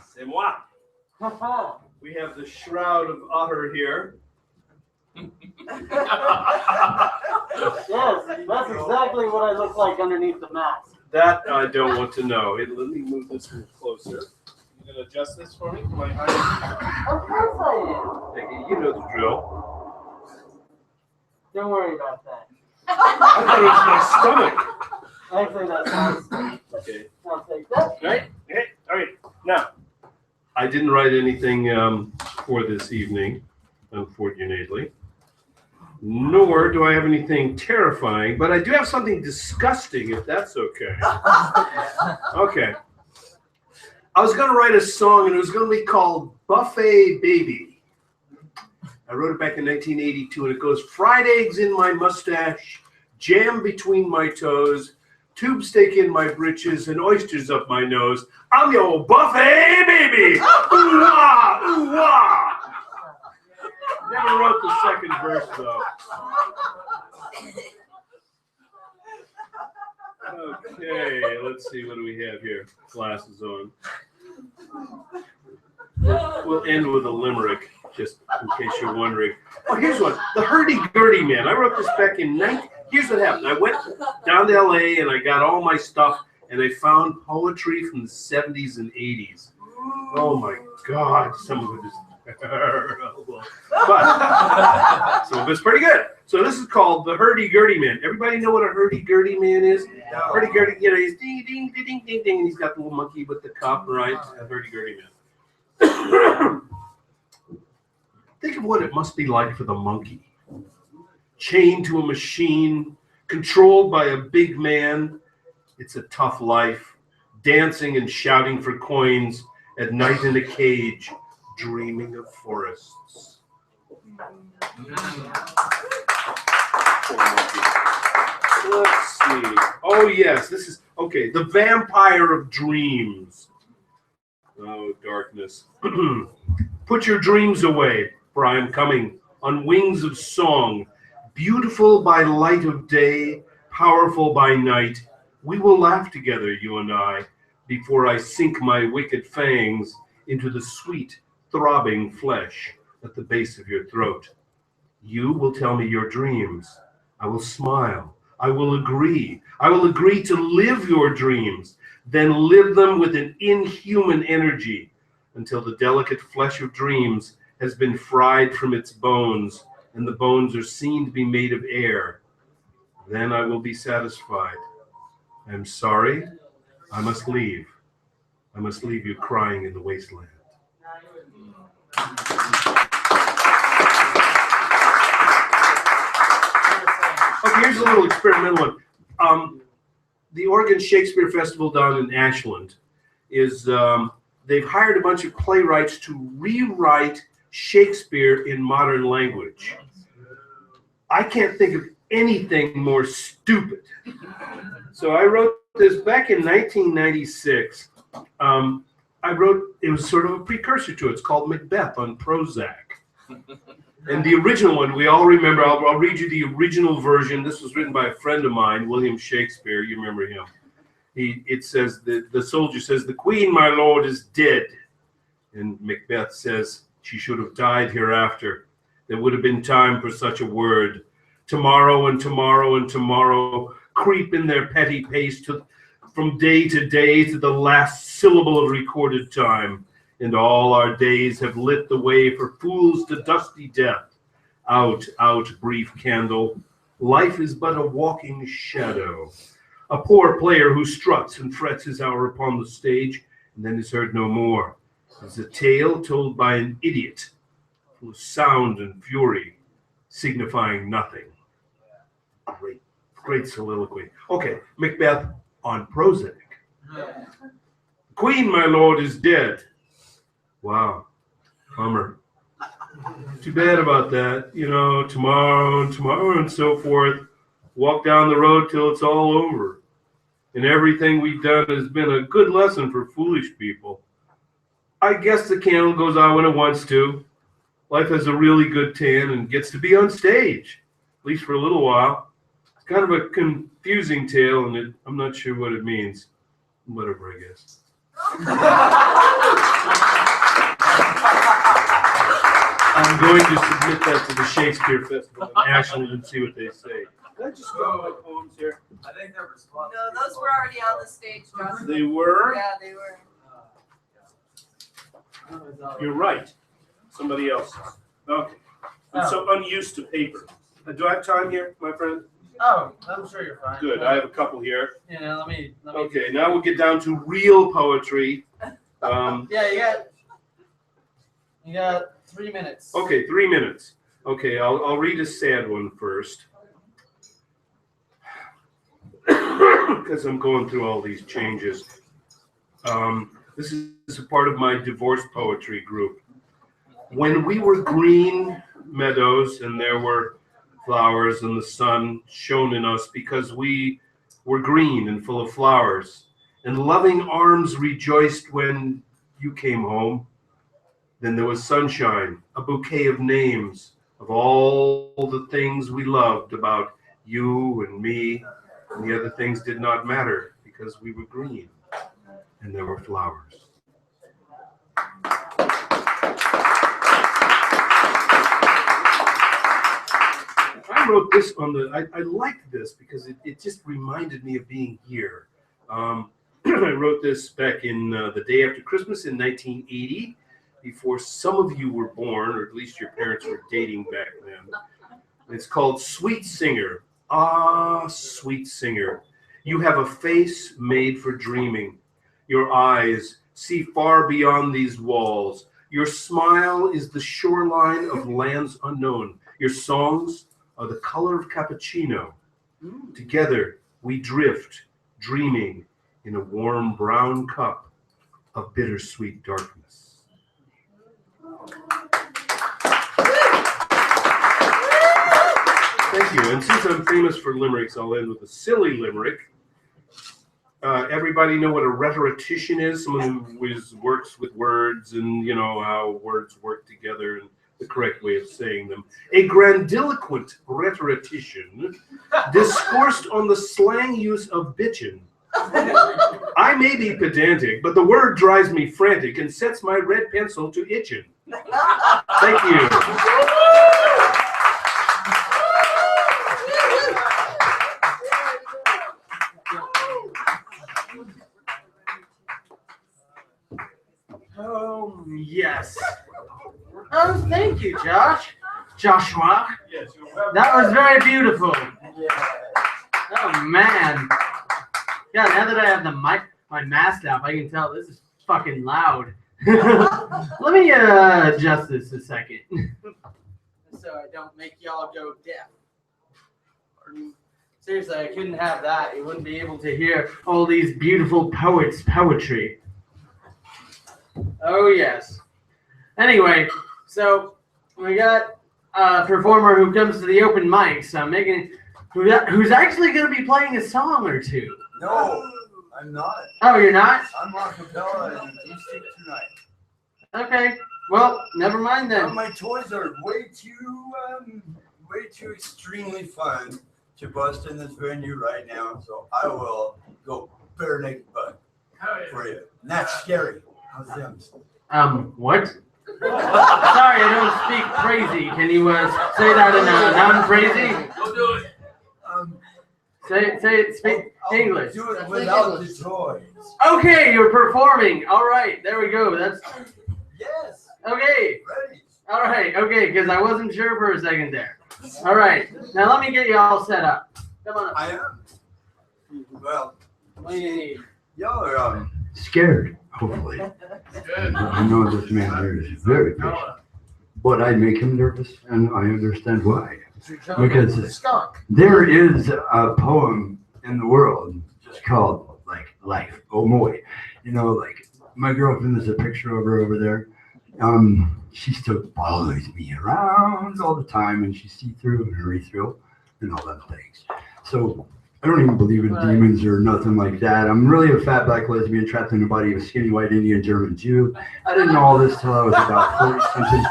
C'est moi. We have the Shroud of Otter here. Yes, that's exactly what I look like underneath the mask. That I don't want to know. Let me move this one closer. You gonna adjust this for me? My height? Of course I am. You know the drill. Don't worry about that. I thought it was my stomach. Actually, that's nice. Okay. I'll take that. Right? Okay. All right. Now, I didn't write anything for this evening, unfortunately. Nor do I have anything terrifying, but I do have something disgusting, if that's okay. Okay. I was going to write a song, and it was going to be called Buffet Baby. I wrote it back in 1982, and it goes, fried eggs in my mustache, jam between my toes, tube steak in my britches, and oysters up my nose. I'm your buffet baby! Ooh-wah! Ooh-wah! Never wrote the second verse, though. Okay, let's see, what do we have here? Glasses on. We'll end with a limerick, just in case you're wondering. Oh, here's one. The Hurdy-Gurdy Man. I wrote this back in Here's what happened. I went down to L.A. and I got all my stuff, and I found poetry from the 70s and 80s. Oh, my God. Some of it is terrible. But some of it's pretty good. So this is called the Hurdy-Gurdy Man. Everybody know what a Hurdy-Gurdy Man is? Hurdy-Gurdy, he's ding, ding, ding, ding, ding, ding, and he's got the little monkey with the cup, right? A Hurdy-Gurdy Man. Think of what it must be like for the monkey. Chained to a machine, controlled by a big man. It's a tough life. Dancing and shouting for coins at night in a cage, dreaming of forests. Let's see. Oh, yes, this is, okay, the Vampire of Dreams. Oh, darkness. Put your dreams away, for I am coming on wings of song. Beautiful by light of day, powerful by night. We will laugh together, you and I, before I sink my wicked fangs into the sweet, throbbing flesh at the base of your throat. You will tell me your dreams. I will smile. I will agree. I will agree to live your dreams, then live them with an inhuman energy until the delicate flesh of dreams has been fried from its bones and the bones are seen to be made of air. Then I will be satisfied. I am sorry. I must leave. I must leave you crying in the wasteland. Okay, here's a little experimental one. The Oregon Shakespeare Festival down in Ashland is, they've hired a bunch of playwrights to rewrite Shakespeare in modern language. I can't think of anything more stupid. So I wrote this back in 1996. I wrote, it was sort of a precursor to it. It's called Macbeth on Prozac. And the original one, we all remember, I'll read you the original version. This was written by a friend of mine, William Shakespeare. You remember him. It says, the soldier says, "The queen, my lord, is dead." And Macbeth says, "She should have died hereafter. There would have been time for such a word. Tomorrow and tomorrow and tomorrow creep in their petty pace from day to day to the last syllable of recorded time. And all our days have lit the way for fools to dusty death. Out, out, brief candle. Life is but a walking shadow. A poor player who struts and frets his hour upon the stage and then is heard no more. It's a tale told by an idiot, full of sound and fury, signifying nothing. Great soliloquy. Okay, Macbeth on Prozac. Queen, my lord, is dead. Wow, bummer. Too bad about that. You know, tomorrow and so forth. Walk down the road till it's all over. And everything we've done has been a good lesson for foolish people. I guess the candle goes out when it wants to. Life has a really good tan and gets to be on stage, at least for a little while. It's kind of a confusing tale, and I'm not sure what it means. Whatever, I guess. I'm going to submit that to the Shakespeare Festival in Ashland and see what they say. Did I just go my poems here? I think they're responsible. No, those were already on the stage, Josh. They were? Yeah, they were. You're right. Somebody else. Okay. I'm so unused to paper. Do I have time here, my friend? Oh, I'm sure you're fine. Good. I have a couple here. Yeah, let me. Okay, now we'll get down to real poetry. Yeah, you got 3 minutes. Okay, 3 minutes. Okay, I'll read a sad one first. Because I'm going through all these changes. This is a part of my divorce poetry group. When we were green meadows and there were flowers and the sun shone in us because we were green and full of flowers, and loving arms rejoiced when you came home, then there was sunshine, a bouquet of names of all the things we loved about you and me, and the other things did not matter because we were green and there were flowers. I wrote this on I liked this because it just reminded me of being here. I wrote this back in the day after Christmas in 1980, before some of you were born, or at least your parents were dating back then. It's called Sweet Singer. Ah, sweet singer, you have a face made for dreaming. Your eyes see far beyond these walls. Your smile is the shoreline of lands unknown. Your songs are the color of cappuccino. Together we drift, dreaming in a warm brown cup of bittersweet darkness. Thank you. And since I'm famous for limericks, I'll end with a silly limerick. Everybody know what a rhetorician is? Someone who works with words and you know how words work together and the correct way of saying them. A grandiloquent rhetorician discoursed on the slang use of bitchin'. I may be pedantic, but the word drives me frantic and sets my red pencil to itchin'. Thank you. Oh, yes. Oh, thank you, Josh. Joshua. Yes, that was very beautiful. Oh, man. Yeah, now that I have my mask up, I can tell this is fucking loud. Let me adjust this a second. So I don't make y'all go deaf. Seriously, I couldn't have that. You wouldn't be able to hear all these beautiful poets' poetry. Oh, yes. Anyway, so we got a performer who comes to the open mics, who's actually going to be playing a song or two. No, I'm not. Oh, you're not? I'm a cappella and you stick tonight. Okay. Well, never mind then. My toys are way too extremely fun to bust in this venue right now, so I will go bare naked butt for you. And that's scary. How's them? What? Sorry, I don't speak crazy. Can you say that in a non-crazy? Go do it. Say it, speak English. Do it without the toys. Okay, you're performing. All right, there we go. That's Yes. okay. Ready. All right, okay, because I wasn't sure for a second there. All right, now let me get you all set up. Come on up. I am. Well, What do you need? y'all are scared, hopefully. I know this man here is very patient. But I make him nervous, and I understand why. Because there is a poem in the world just called, like, Life. Oh, boy. You know, like, my girlfriend, there's a picture of her over there. She still follows me around all the time, and she's see-through and re-through and all that things. So I don't even believe in demons or nothing like that. I'm really a fat black lesbian trapped in the body of a skinny white Indian German Jew. I didn't know all this till I was about 40-something.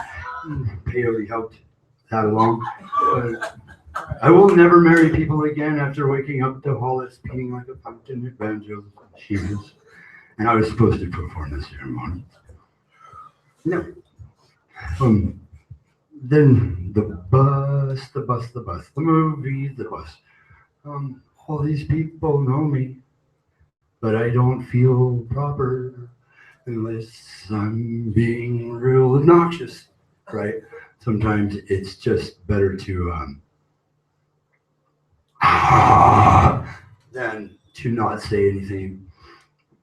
Peyote helped that along. I will never marry people again after waking up to Hollis peeing like a pumpkin at banjo. She was. And I was supposed to perform the ceremony. No. Then the movies, the bus. All these people know me, but I don't feel proper unless I'm being real obnoxious, right? Sometimes it's just better to than to not say anything.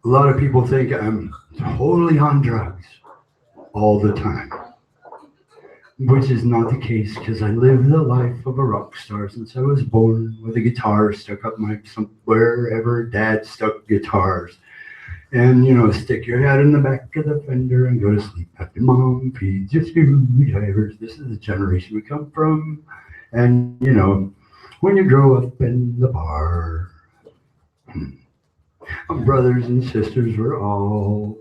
A lot of people think I'm totally on drugs all the time, which is not the case because I live the life of a rock star since I was born with a guitar stuck up wherever dad stuck guitars. And, you know, stick your head in the back of the fender and go to sleep after mom feeds you screwdrivers. This is the generation we come from. And, you know, when you grow up in the bar, my brothers and sisters were all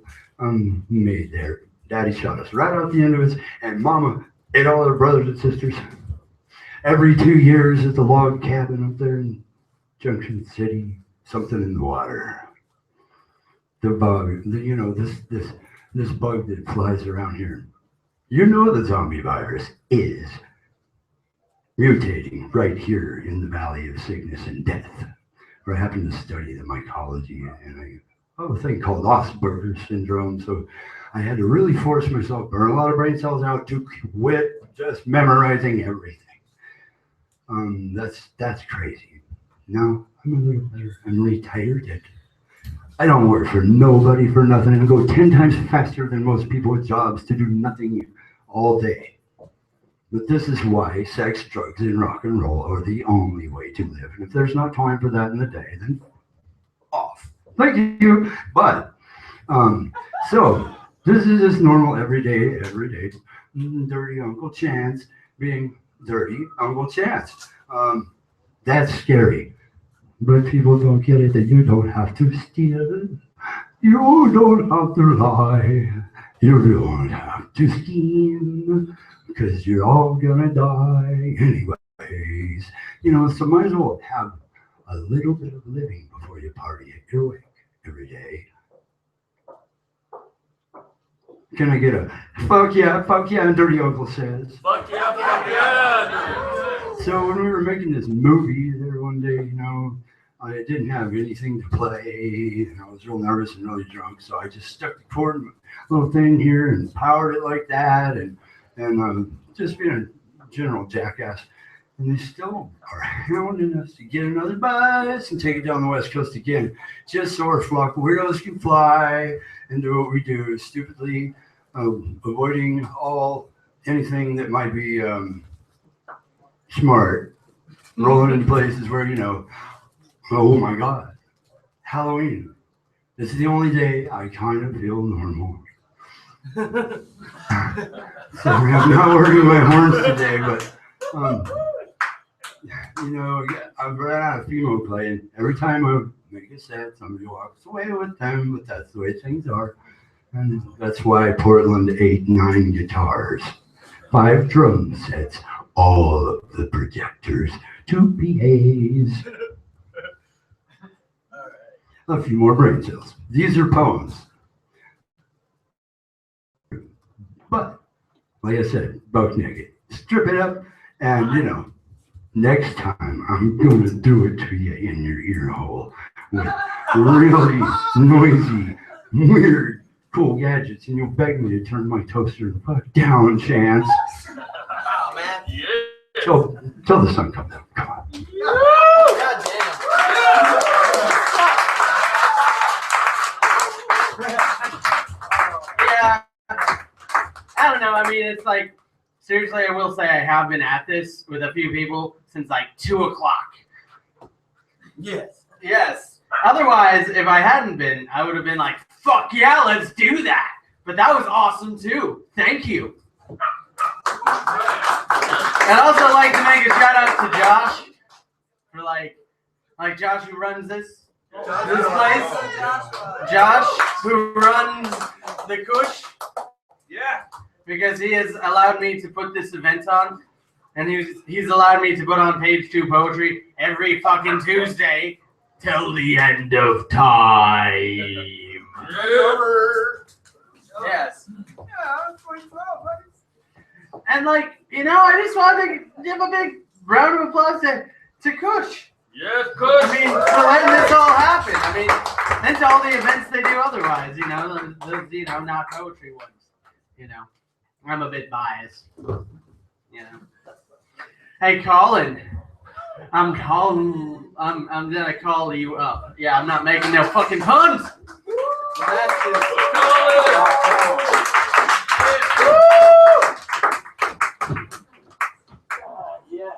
made there. Daddy shot us right out the end of us, and mama ate all her brothers and sisters. Every 2 years at the log cabin up there in Junction City, something in the water. The bug, you know, this bug that flies around here. You know the zombie virus is mutating right here in the Valley of Sickness and Death. Where I happen to study the mycology and a thing called Asperger's syndrome. So I had to really force myself, burn a lot of brain cells out to quit just memorizing everything. That's crazy. Now I'm a little better. I'm retired. I don't work for nobody for nothing and go 10 times faster than most people with jobs to do nothing all day. But this is why sex, drugs, and rock and roll are the only way to live. And if there's not time for that in the day, then off. Thank you. But, so this is just normal everyday, dirty Uncle Chance being dirty Uncle Chance. That's scary. But people don't get it that you don't have to steal. You don't have to lie. You don't have to scheme. Because you're all gonna die anyways. You know, so might as well have a little bit of living before you party at your wake every day. Can I get a fuck yeah, and Dirty Uncle says? Fuck yeah. So when we were making this movie there one day, you know, I didn't have anything to play, and I was real nervous and really drunk, so I just stuck the cord in my little thing here and powered it like that, and just being a general jackass. And they still are hounding us to get another bus and take it down the West Coast again, just so our flock weirdos can fly and do what we do, stupidly avoiding anything that might be smart, rolling into places where, you know, oh my God, Halloween. This is the only day I kind of feel normal. Sorry, I'm not working my horns today, but you know, I've run out of Fimo playing. Every time I make a set, somebody walks away with them, but that's the way things are. And that's why Portland 8-9 guitars, 5 drum sets, all of the projectors, 2 PAs, a few more brain cells. These are poems. But, like I said, buck naked. Strip it up, and, you know, next time I'm going to do it to you in your ear hole with really noisy, weird, cool gadgets, and you'll beg me to turn my toaster the fuck down, Chance. Oh, man. Yeah. Till the sun comes up. Come on. God damn. I don't know. I mean, it's like, seriously, I will say I have been at this with a few people since like 2 o'clock. Yes. Yes. Otherwise, if I hadn't been, I would have been like, fuck yeah, let's do that. But that was awesome too. Thank you. I'd also like to make a shout out to Josh for like Josh who runs this place. Josh who runs the Cush. Yeah. Because he has allowed me to put this event on, and he's allowed me to put on page 2 poetry every fucking Tuesday till the end of time. Yes. And like, you know, I just want to give a big round of applause to Cush. Yes, Cush. I mean, for letting this all happen. I mean, and to all the events they do otherwise, you know, those you know, not poetry ones. You know, I'm a bit biased. You know. Hey, Colin. I'm gonna call you up. Yeah, I'm not making no fucking puns. That's it. Yeah.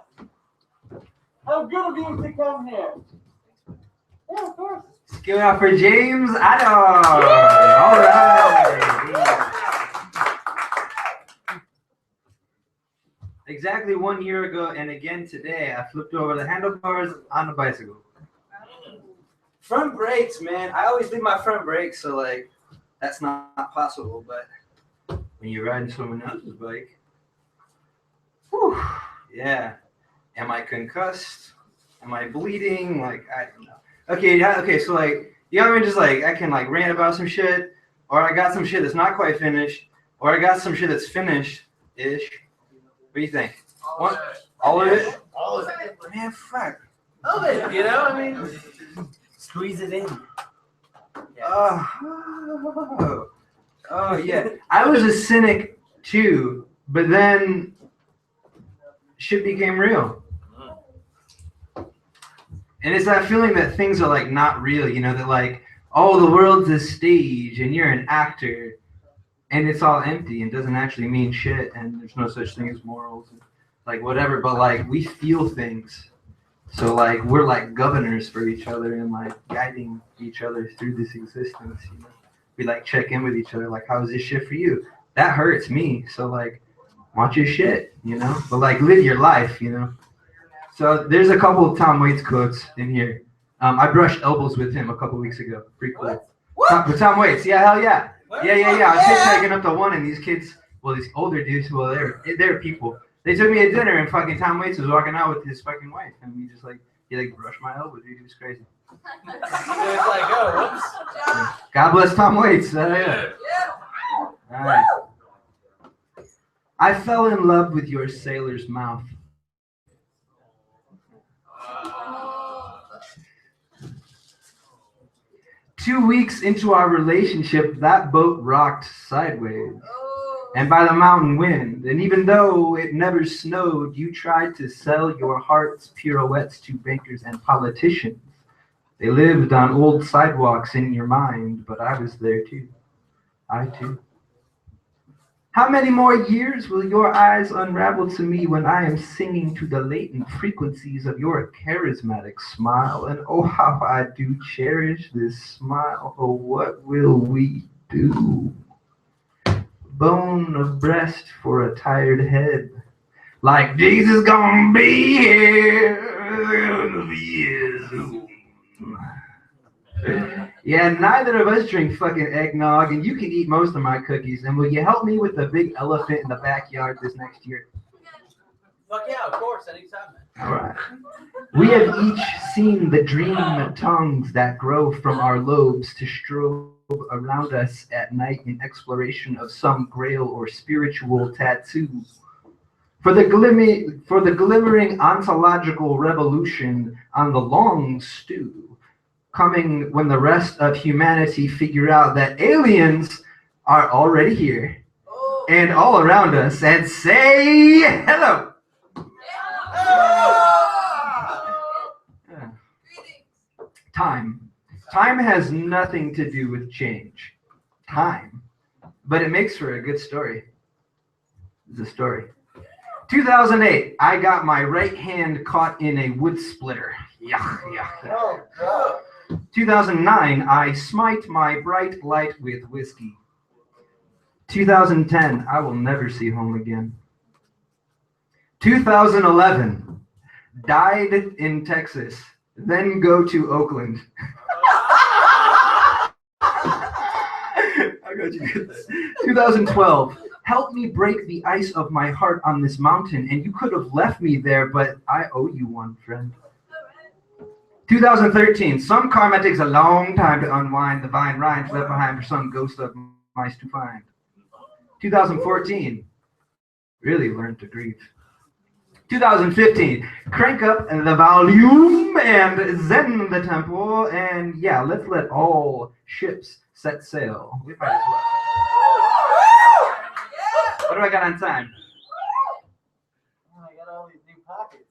How good of you to come here. Yeah, of course. Give it up for James Otter. All right. Exactly 1 year ago, and again today, I flipped over the handlebars on a bicycle. Front brakes, man. I always leave my front brakes, so like that's not possible. But when you're riding someone else's bike, whew, yeah. Am I concussed? Am I bleeding? Like I don't know. Okay, yeah, okay. So like, you know what I mean? Just like I can like rant about some shit, or I got some shit that's not quite finished, or I got some shit that's finished-ish. What do you think? All of it? All of it. Man, fuck. All of it, you know? I mean, Squeeze it in. Oh, yeah. I was a cynic too, but then shit became real. And it's that feeling that things are like not real, you know, that like, oh, the world's a stage and you're an actor. And it's all empty and doesn't actually mean shit, and there's no such thing as morals, and like whatever. But like we feel things, so like we're like governors for each other and like guiding each other through this existence. You know, we like check in with each other, like how is this shit for you? That hurts me, so like watch your shit, you know. But like live your life, you know. So there's a couple of Tom Waits quotes in here. I brushed elbows with him a couple weeks ago. Pretty cool. What? With Tom Waits, yeah, hell yeah. Yeah. I was hitchhiking up to one, and these kids, well, these older dudes, well, they're people. They took me to dinner, and fucking Tom Waits was walking out with his fucking wife, and we just like, he like brushed my elbow, dude. He was crazy. it's like, oh, whoops. Yeah. God bless Tom Waits. Yeah. All right. I fell in love with your sailor's mouth. 2 weeks into our relationship, that boat rocked sideways. And by the mountain wind, and even though it never snowed, you tried to sell your heart's pirouettes to bankers and politicians. They lived on old sidewalks in your mind, but I was there too. I too. How many more years will your eyes unravel to me when I am singing to the latent frequencies of your charismatic smile? And oh, how I do cherish this smile. Oh, what will we do? Bone of breast for a tired head. Like Jesus gonna be here soon. Yeah, neither of us drink fucking eggnog, and you can eat most of my cookies. And will you help me with the big elephant in the backyard this next year? Fuck yeah, of course, anytime. All right. We have each seen the dream tongues that grow from our lobes to strobe around us at night in exploration of some grail or spiritual tattoo. For the glimmering ontological revolution on the long stew, coming when the rest of humanity figure out that aliens are already here and all around us and say hello. Time. Time has nothing to do with change. Time. But it makes for a good story. is a story. 2008, I got my right hand caught in a wood splitter. Yuck, yuck, yuck. Oh, 2009, I smite my bright light with whiskey. 2010, I will never see home again. 2011, died in Texas, then go to Oakland. I got you good there. 2012, help me break the ice of my heart on this mountain, and you could have left me there, but I owe you one, friend. 2013, some karma takes a long time to unwind the vine rinds left behind for some ghost of mice to find. 2014, really learned to grieve. 2015, crank up the volume and zen the temple, and yeah, let's let all ships set sail. We might as well. What do I got on time? Oh, I got all these new pockets.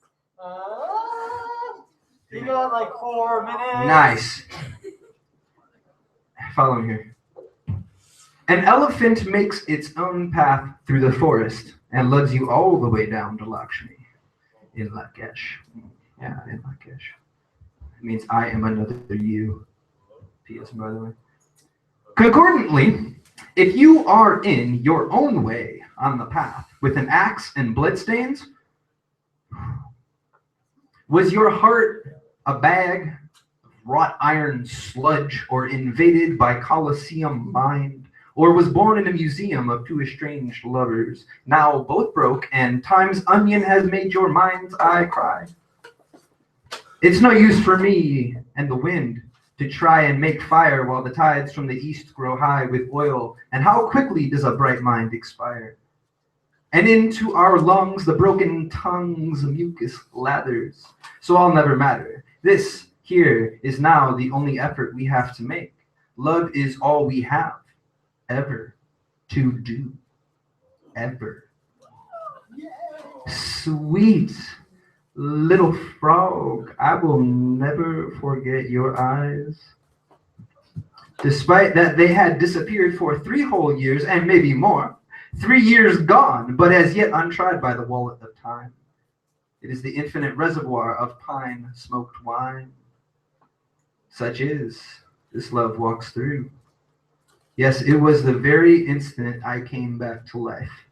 You got like 4 minutes. Nice. Follow me here. An elephant makes its own path through the forest and lugs you all the way down to Lakshmi in Lakesh. Yeah, in Lakesh. It means I am another you. P.S. by the way. Concordantly, if you are in your own way on the path with an axe and bloodstains, was your heart a bag of wrought iron sludge or invaded by Colosseum mind? Or was born in a museum of two estranged lovers, now both broke, and time's onion has made your mind's eye cry? It's no use for me and the wind to try and make fire while the tides from the east grow high with oil, and how quickly does a bright mind expire? And into our lungs the broken tongue's mucus lathers, so I'll never matter. This here is now the only effort we have to make. Love is all we have ever to do. Ever. Sweet little frog, I will never forget your eyes. Despite that they had disappeared for 3 whole years and maybe more, 3 years gone, but as yet untried by the wallet of time. It is the infinite reservoir of pine smoked wine. Such is this love walks through. Yes, it was the very instant I came back to life.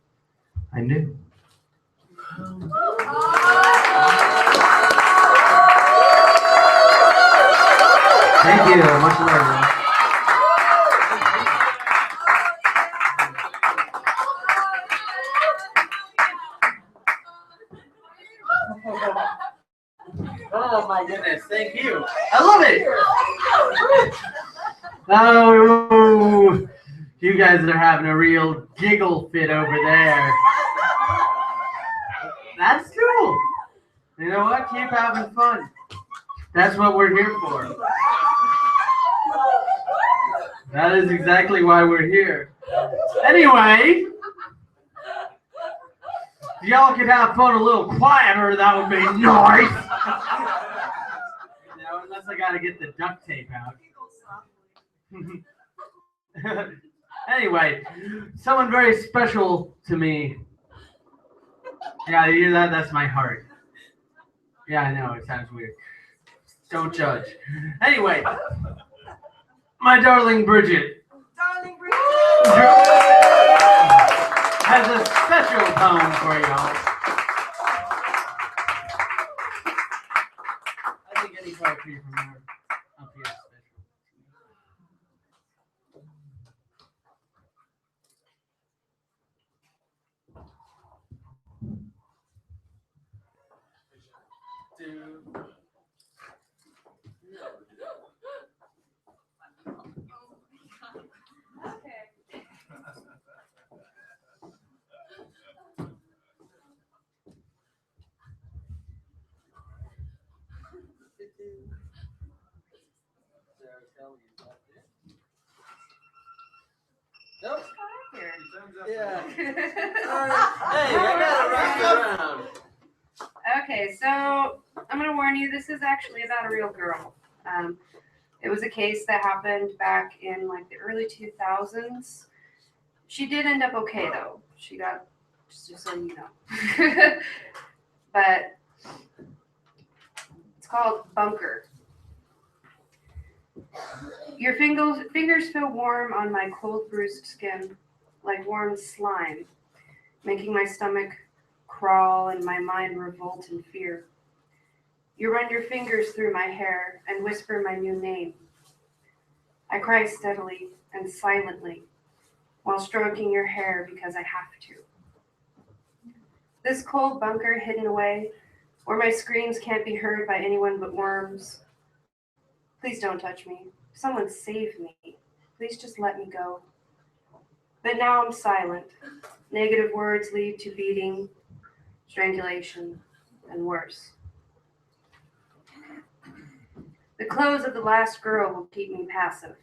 I knew. Thank you. Much love, man. Oh my goodness, thank you. I love it. Oh, you guys are having a real giggle fit over there. That's cool. You know what? Keep having fun. That's what we're here for. That is exactly why we're here. Anyway, if y'all could have fun a little quieter, that would be nice. You know, unless I gotta get the duct tape out. Anyway, someone very special to me. Yeah, you hear that? That's my heart. Yeah, I know, it sounds weird. Don't judge. Anyway, my darling Bridget. Darling Bridget. Has a special poem for y'all. I think any poetry from her up here is special. Nope. Yeah. Hey, I gotta rock around. Okay, so I'm gonna warn you, this is actually about a real girl. It was a case that happened back in like the early 2000s. She did end up okay though. She got just so you know. But it's called Bunker. Your fingers feel warm on my cold, bruised skin, like warm slime, making my stomach crawl and my mind revolt in fear. You run your fingers through my hair and whisper my new name. I cry steadily and silently while stroking your hair because I have to. This cold bunker hidden away, where my screams can't be heard by anyone but worms. Please don't touch me. Someone save me. Please just let me go. But now I'm silent. Negative words lead to beating, strangulation, and worse. The clothes of the last girl will keep me passive.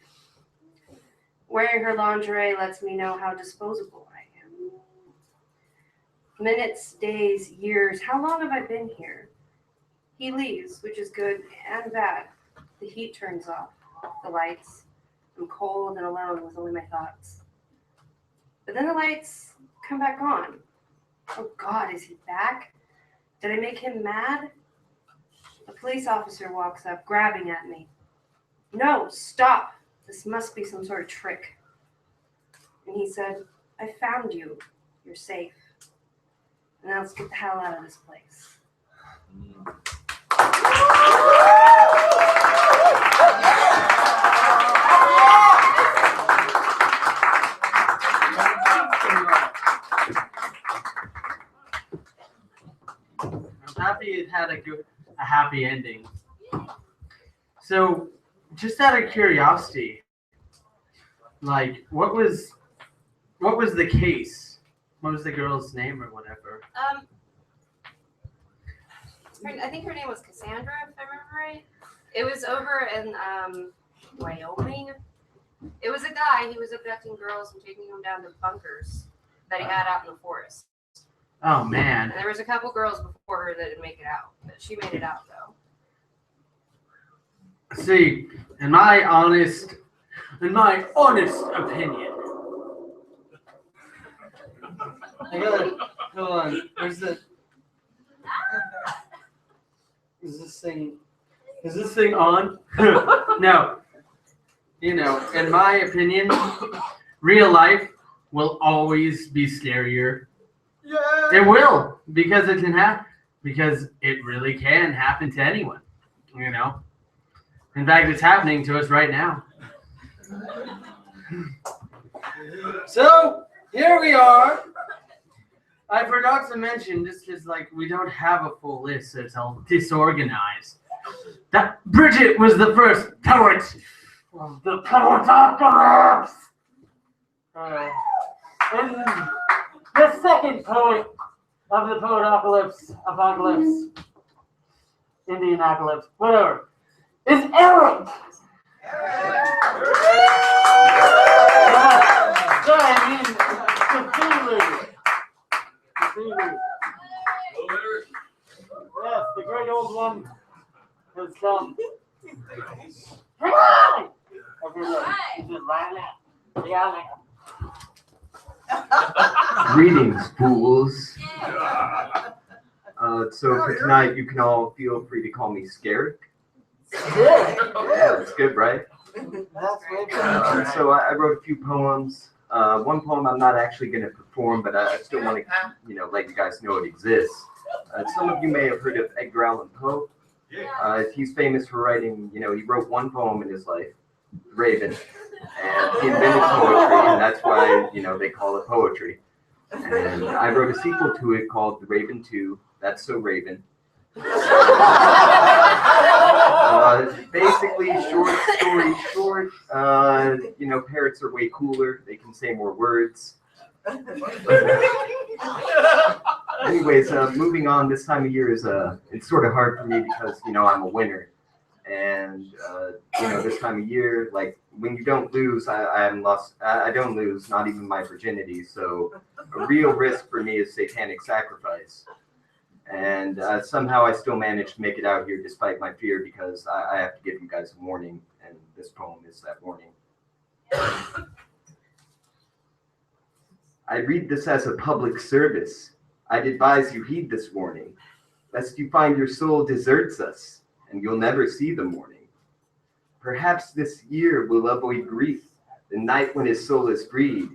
Wearing her lingerie lets me know how disposable I am. Minutes, days, years, how long have I been here? He leaves, which is good and bad. The heat turns off, the lights. I'm cold and alone with only my thoughts. But then the lights come back on. Oh God, is he back? Did I make him mad? A police officer walks up, grabbing at me. No, stop. This must be some sort of trick. And he said, I found you. You're safe. Now let's get the hell out of this place. I'm happy it had a happy ending. So, just out of curiosity, like, what was the case? What was the girl's name or whatever? I think her name was Cassandra, if I remember right. It was over in Wyoming. It was a guy. He was abducting girls and taking them down to bunkers that he had out in the forest. Oh man! And there was a couple girls before her that didn't make it out, but she made it out though. See, in my honest opinion, I gotta hold on. Where's the? Is this thing on? No. You know, in my opinion, real life will always be scarier. Yeah. It will, because it can happen. Because it really can happen to anyone. You know. In fact, it's happening to us right now. So here we are. I forgot to mention, just because like we don't have a full list, so it's all disorganized. That Bridget was the first poet of the poetocalypse. And the second poet of the poetocalypse, apocalypse, Indianapolis, whatever, is Eric. Yes, the great old one has come. Come on! He's just lying out. Yeah, Greetings, fools. So for tonight, you can all feel free to call me Scared. Yeah, that's good, right? So I wrote a few poems. One poem I'm not actually going to perform, but I still want to, let you guys know it exists. Some of you may have heard of Edgar Allan Poe. He's famous for writing, he wrote one poem in his life, Raven, and he invented poetry, and that's why, they call it poetry. And I wrote a sequel to it called The Raven 2, That's So Raven. Basically, short story short, parrots are way cooler. They can say more words. Anyways, moving on, this time of year it's sort of hard for me because, I'm a winner. And, this time of year, like, when you don't lose, I don't lose, not even my virginity. So a real risk for me is satanic sacrifice. And somehow I still managed to make it out here despite my fear because I have to give you guys a warning, and this poem is that warning. I read this as a public service. I'd advise you heed this warning, lest you find your soul deserts us, and you'll never see the morning. Perhaps this year will avoid grief, the night when his soul is freed.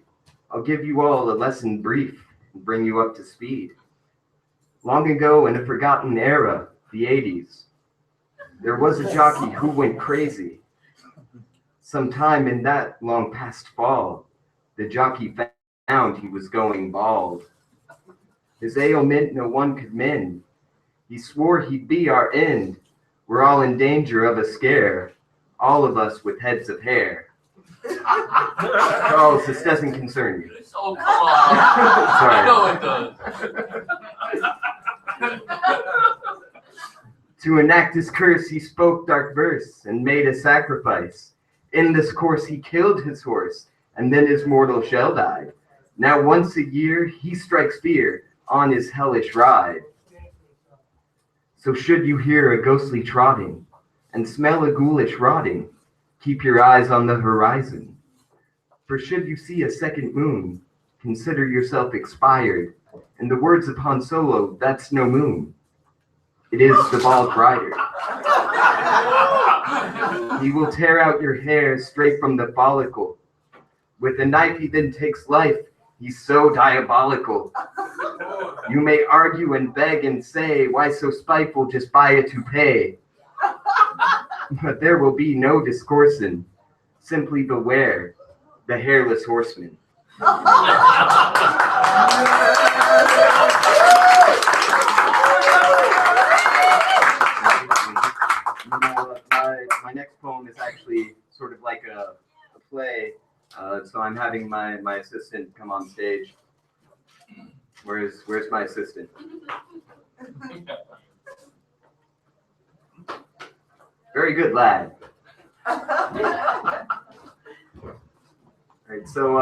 I'll give you all a lesson brief and bring you up to speed. Long ago in a forgotten era, the 80s, there was a jockey who went crazy. Sometime in that long past fall, the jockey found he was going bald. His ailment no one could mend. He swore he'd be our end. We're all in danger of a scare, all of us with heads of hair. Charles, this doesn't concern you. Oh, come on. Sorry. I know it does. To enact his curse, he spoke dark verse and made a sacrifice. In this course, he killed his horse, and then his mortal shell died. Now once a year, he strikes fear on his hellish ride. So should you hear a ghostly trotting and smell a ghoulish rotting, keep your eyes on the horizon. For should you see a second moon, consider yourself expired. In the words of Han Solo, that's no moon. It is the bald rider. He will tear out your hair straight from the follicle. With a knife he then takes life. He's so diabolical. You may argue and beg and say, why so spiteful, just buy a toupee. But there will be no discoursing. Simply beware the hairless horseman. My next poem is actually sort of like a play, so I'm having my assistant come on stage. Where's my assistant? Very good, lad. All right, so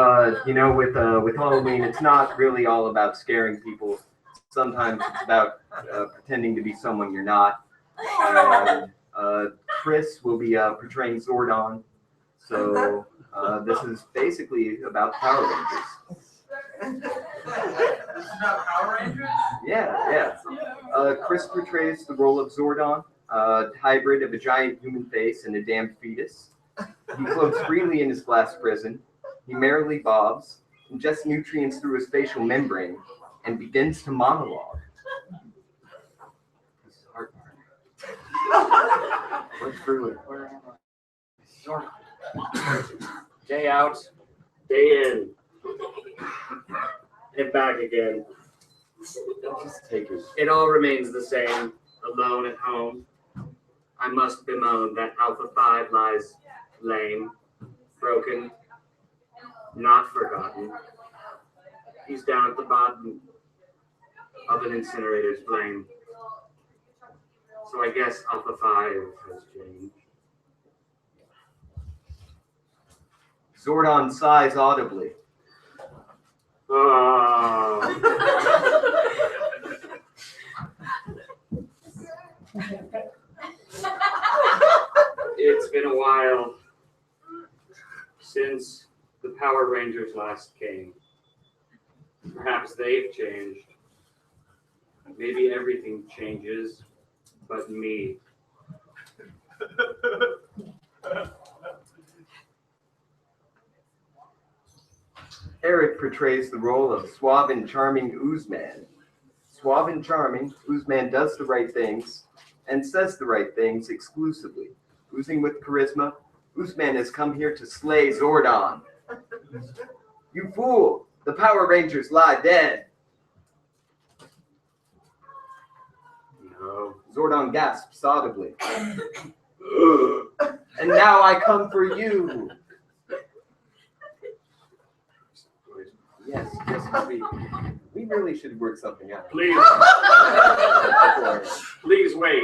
with Halloween, it's not really all about scaring people. Sometimes it's about pretending to be someone you're not. Chris will be portraying Zordon. So this is basically about Power Rangers. This is about Power Rangers? Yeah. Chris portrays the role of Zordon, a hybrid of a giant human face and a damned fetus. He floats freely in his glass prison. He merrily bobs, ingests nutrients through his facial membrane, and begins to monologue. This is the hard part. What's through it? Day out, day in, and back again. Just take it. It all remains the same, alone at home. I must bemoan that Alpha 5 lies lame, broken, not forgotten. He's down at the bottom of an incinerator's flame. So I guess Alpha 5 has changed. Zordon sighs audibly. Oh. It's been a while since the Power Rangers last came. Perhaps they've changed. Maybe everything changes, but me. Eric portrays the role of suave and charming Oozman. Suave and charming, Oozman does the right things and says the right things exclusively. Oozing with charisma, Oozman has come here to slay Zordon. You fool! The Power Rangers lie dead. No. Zordon gasps audibly. And now I come for you. Yes, we really should work something out. Please. Please wait.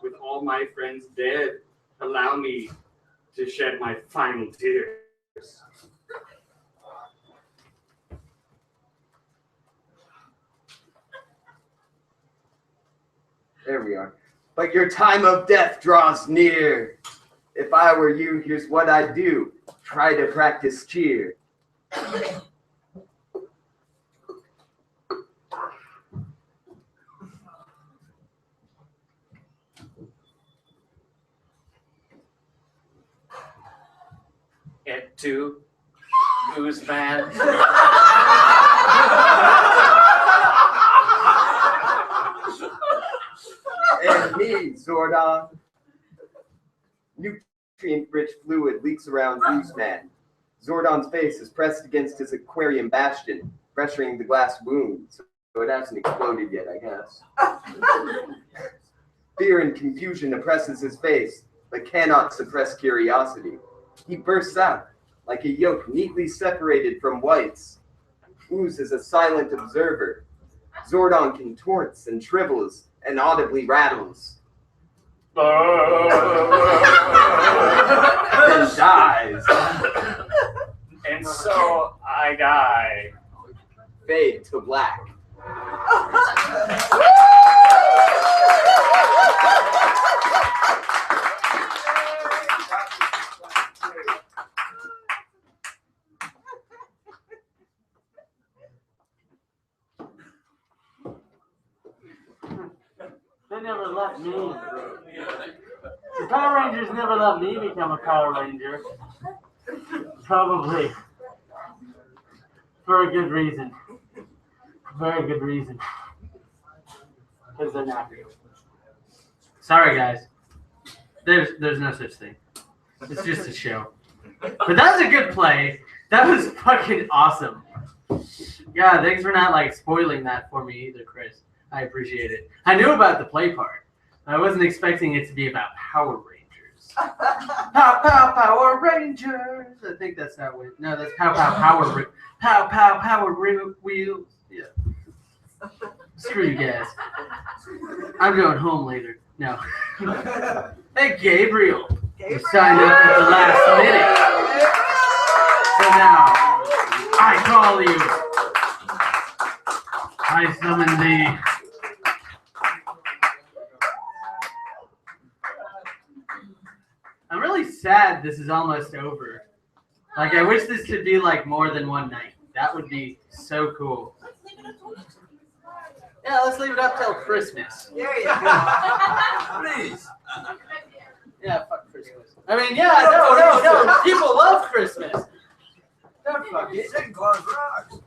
With all my friends dead, allow me to shed my final tears. There we are. But your time of death draws near. If I were you, here's what I'd do. Try to practice cheer. 2, Ooze Man. And me, Zordon. Nutrient-rich fluid leaks around Gooseman. Zordon's face is pressed against his aquarium bastion, pressuring the glass wound, so it hasn't exploded yet, I guess. Fear and confusion oppresses his face, but cannot suppress curiosity. He bursts out, like a yolk neatly separated from whites. Ooze is a silent observer. Zordon contorts and shrivels and audibly rattles. Then dies. And so I die. Fade to black. They never let me. The Power Rangers never let me become a Power Ranger. Probably for a good reason. Very good reason. Because they're not real. Sorry, guys. There's no such thing. It's just a show. But that was a good play. That was fucking awesome. Yeah, thanks for not like spoiling that for me either, Chris. I appreciate it. I knew about the play part. I wasn't expecting it to be about Power Rangers. Power Rangers. I think that's how it. No, that's Power Wheels. Yeah. Screw you guys. I'm going home later. No. Hey, Gabriel. You signed up at the last minute. So now, I call you. I summon thee. I'm really sad this is almost over. Like, I wish this could be like more than one night. That would be so cool. Yeah, let's leave it up till Christmas. There you go. Please. Yeah, fuck Christmas. I mean, yeah, no. People love Christmas. Don't fuck it. Santa Claus rocks.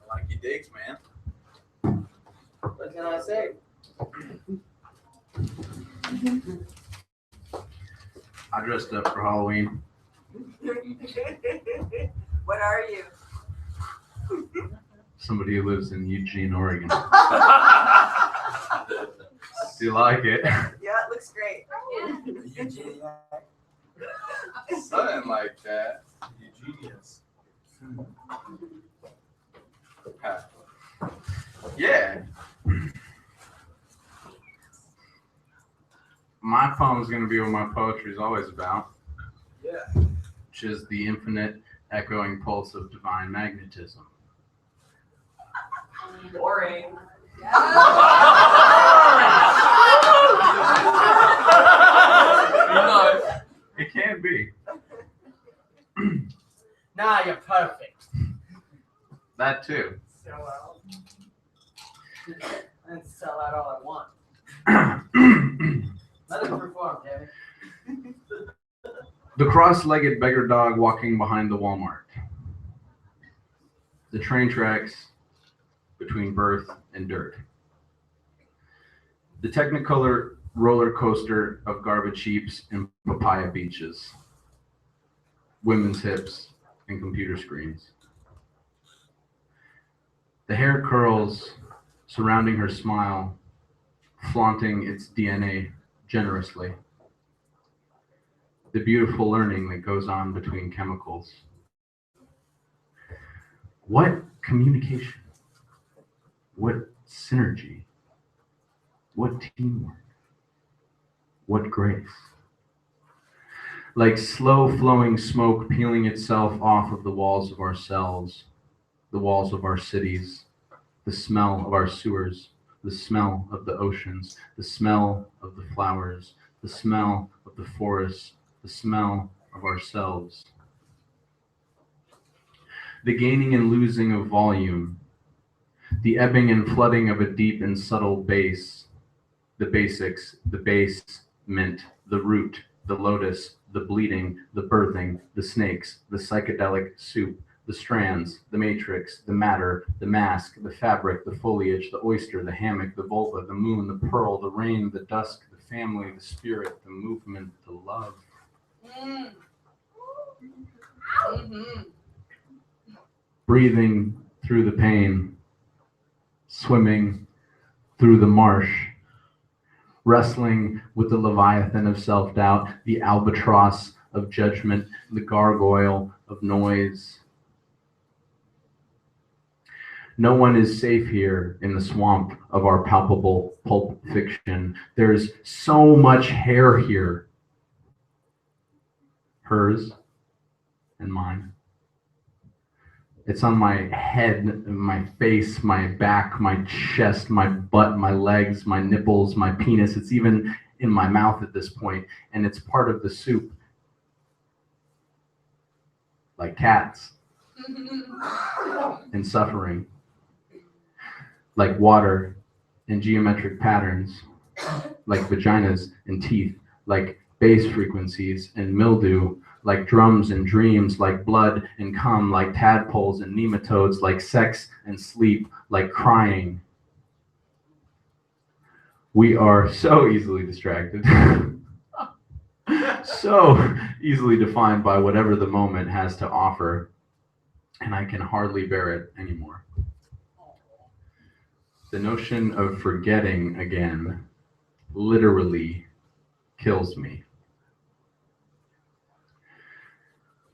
Like he digs, man. What can I say? I dressed up for Halloween. What are you? Somebody who lives in Eugene, Oregon. Do you like it? Yeah, it looks great. Something like that. Eugenius. Yeah. My poem is going to be what my poetry is always about. Yeah. Which is the infinite echoing pulse of divine magnetism. Boring. It can be. Nah, you're perfect. That too. Sell out. And sell out all I want. Let him perform, Kevin. The cross-legged beggar dog walking behind the Walmart. The train tracks between birth and dirt. The Technicolor roller coaster of garbage heaps and papaya beaches. Women's hips and computer screens. The hair curls surrounding her smile, flaunting its DNA generously. The beautiful learning that goes on between chemicals. What communication? What synergy? What teamwork? What grace? Like slow flowing smoke peeling itself off of the walls of our cells, the walls of our cities, the smell of our sewers, the smell of the oceans, the smell of the flowers, the smell of the forests, the smell of ourselves. The gaining and losing of volume, the ebbing and flooding of a deep and subtle bass, the basics, the basement, the root, the lotus, the bleeding, the birthing, the snakes, the psychedelic soup, the strands, the matrix, the matter, the mask, the fabric, the foliage, the oyster, the hammock, the vulva, the moon, the pearl, the rain, the dusk, the family, the spirit, the movement, the love. Breathing through the pain, swimming through the marsh, wrestling with the leviathan of self-doubt, the albatross of judgment, the gargoyle of noise. No one is safe here in the swamp of our palpable pulp fiction. There's so much hair here. Hers and mine. It's on my head, my face, my back, my chest, my butt, my legs, my nipples, my penis. It's even in my mouth at this point, and it's part of the soup. Like cats and suffering. Like water and geometric patterns. Like vaginas and teeth. Like bass frequencies and mildew. Like drums and dreams, like blood and cum, like tadpoles and nematodes, like sex and sleep, like crying. We are so easily distracted, so easily defined by whatever the moment has to offer, and I can hardly bear it anymore. The notion of forgetting again literally kills me.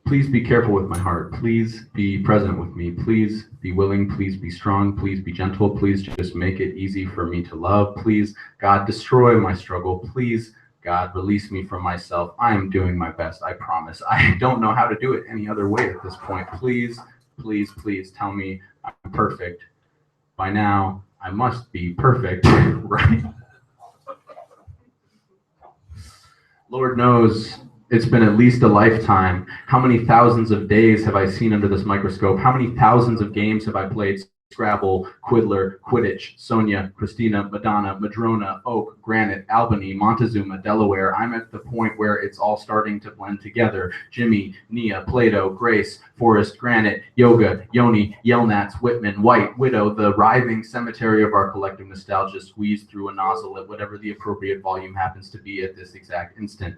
Please be careful with my heart. Please be present with me. Please be willing. Please be strong. Please be gentle. Please just make it easy for me to love. Please, God, destroy my struggle. Please, God, release me from myself. I am doing my best, I promise. I don't know how to do it any other way at this point. Please, please, please tell me I'm perfect. By now, I must be perfect, right? Lord knows it's been at least a lifetime. How many thousands of days have I seen under this microscope? How many thousands of games have I played? Scrabble, Quiddler, Quidditch, Sonia, Christina, Madonna, Madrona, Oak, Granite, Albany, Montezuma, Delaware. I'm at the point where it's all starting to blend together. Jimmy, Nia, Plato, Grace, Forest, Granite, Yoga, Yoni, Yelnats, Whitman, White, Widow, the writhing cemetery of our collective nostalgia squeezed through a nozzle at whatever the appropriate volume happens to be at this exact instant.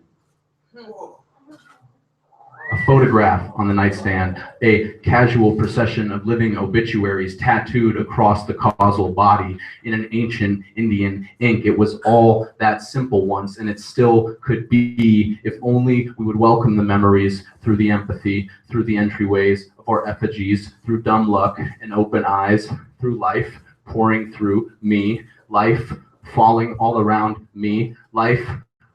A photograph on the nightstand, a casual procession of living obituaries tattooed across the causal body in an ancient Indian ink. It was all that simple once, and it still could be if only we would welcome the memories through the empathy, through the entryways of our effigies, through dumb luck and open eyes, through life pouring through me, life falling all around me, life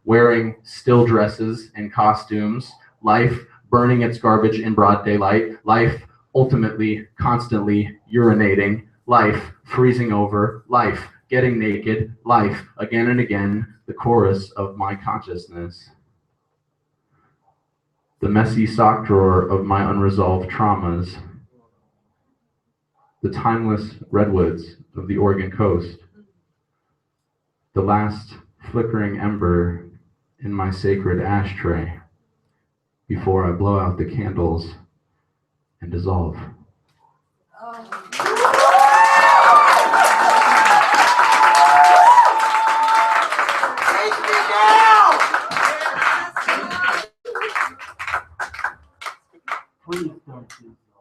wearing still dresses and costumes, life burning its garbage in broad daylight, life ultimately constantly urinating, life freezing over, life getting naked, life again and again, the chorus of my consciousness. The messy sock drawer of my unresolved traumas, the timeless redwoods of the Oregon coast, the last flickering ember in my sacred ashtray before I blow out the candles and dissolve. Take me down! Please don't do so.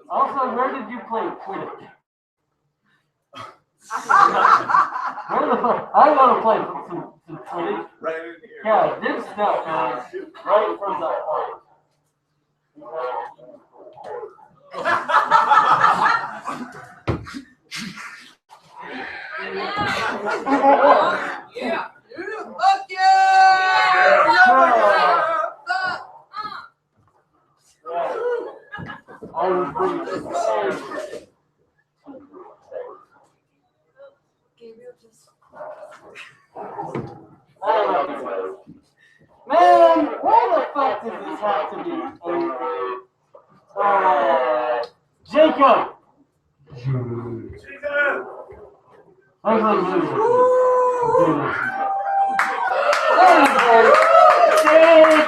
Also, where did you play Quidditch? Where the fuck? I want to play some Quidditch. Right in here. Yeah, this stuff, man. Right from the heart. Yeah. Fuck yeah! I was pretty Man, why the fuck does this have to be? Jacob! I'm gonna do this.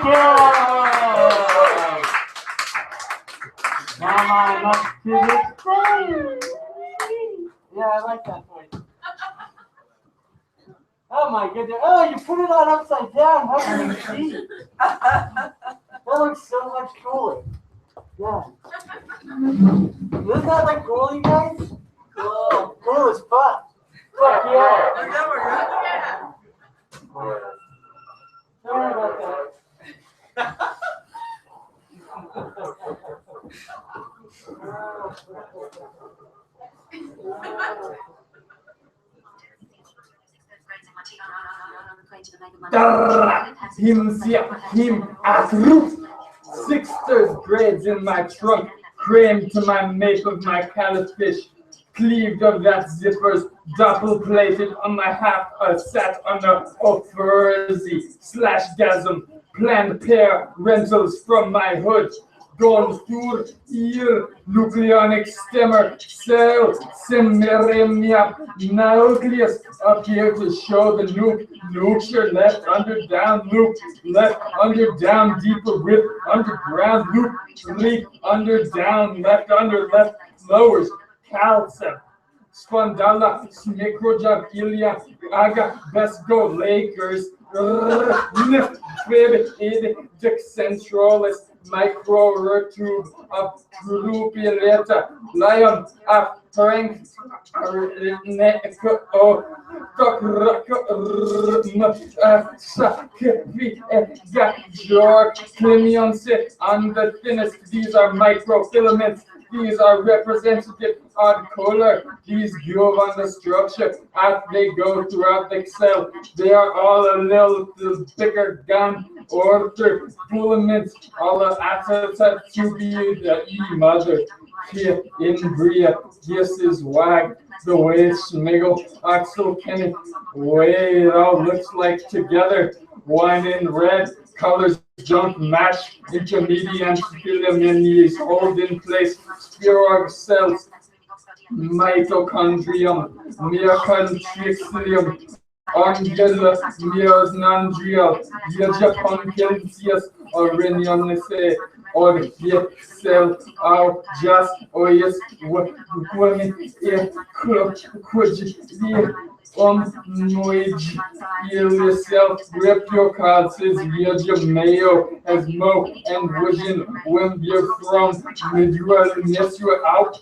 Thank you! Now I'm up to the stage. Yeah, I like that voice. Oh my goodness. Oh, you put it on upside down. How can you see? That looks so much cooler. Yeah. Isn't that like cool, you guys? Cool. Cool as fuck. Fuck yeah. Sorry about that. Him at root. 6th grades in my trunk, crammed to my mate of my califish, cleaved of that zippers, double-plated on my half, sat on a furzy /gasm, planned pair rentals from my hood, gone through ear, nucleonic stemmer, cell, semeremia, nucleus, up here to show the nuclear left under down loop, left under down deeper rip, underground loop, leap under down, left under left lowers, calcium. Spondala, Microjob, Ilya, Aga, best go Lakers, Dick Centralis, Micro Retube of Trupileta, Lion of Frank, George, Clemionce, on the thinnest, these are microfilaments. These are representative on color. These give on the structure as they go throughout the cell. They are all a little bigger gun or filaments. All the assets to be the E mother. Here in Bria, this is wag. The way Schmigel, Axel, Kenny, way it all looks like together. One in red, colors don't match. Intermediate filaments hold in place. Spirog cells, mitochondrium, myochondrium, Angela, Myosnandrial, Diajaponkensius, or Renionese, or here cell, or just, or yes, women, Noige, yourself, rip your cards, says Virgin Mayo, as Mo and Vision, when you're from Midwell, yes, you're out.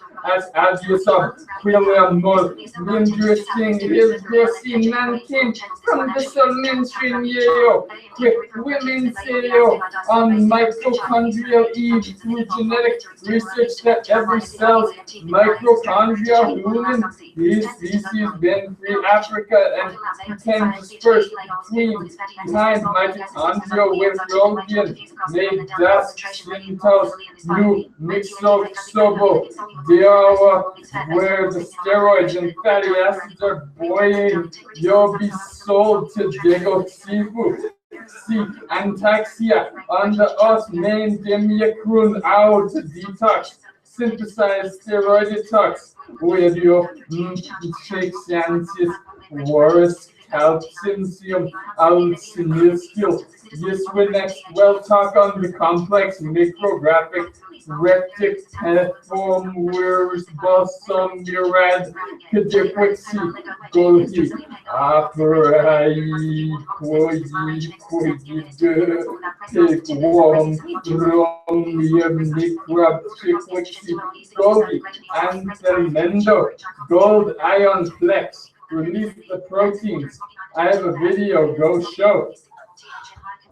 As yourself, William Moll, interesting is Gracie Nankin from the Solmentrin Yale, quick women Yale on mitochondrial Eve through genetic research that every cell's mitochondria human is species been free Africa and became dispersed behind mitochondria with European made dust, sintels, blue, mixoxobo, where the steroids and fatty acids are boiling, you'll be sold to Diego Sifu. See, Antaxia, under us, main demiacrone out to detox, synthesize steroid detox, with your Trixantis, worse, calcium, alcinil. This will next well talk on the complex micrographic rectic form where bosom murad kadiquixi golgi operai take warm romium microb chiquixi golgi antelmendo gold ion flex release the proteins. I have a video, go show.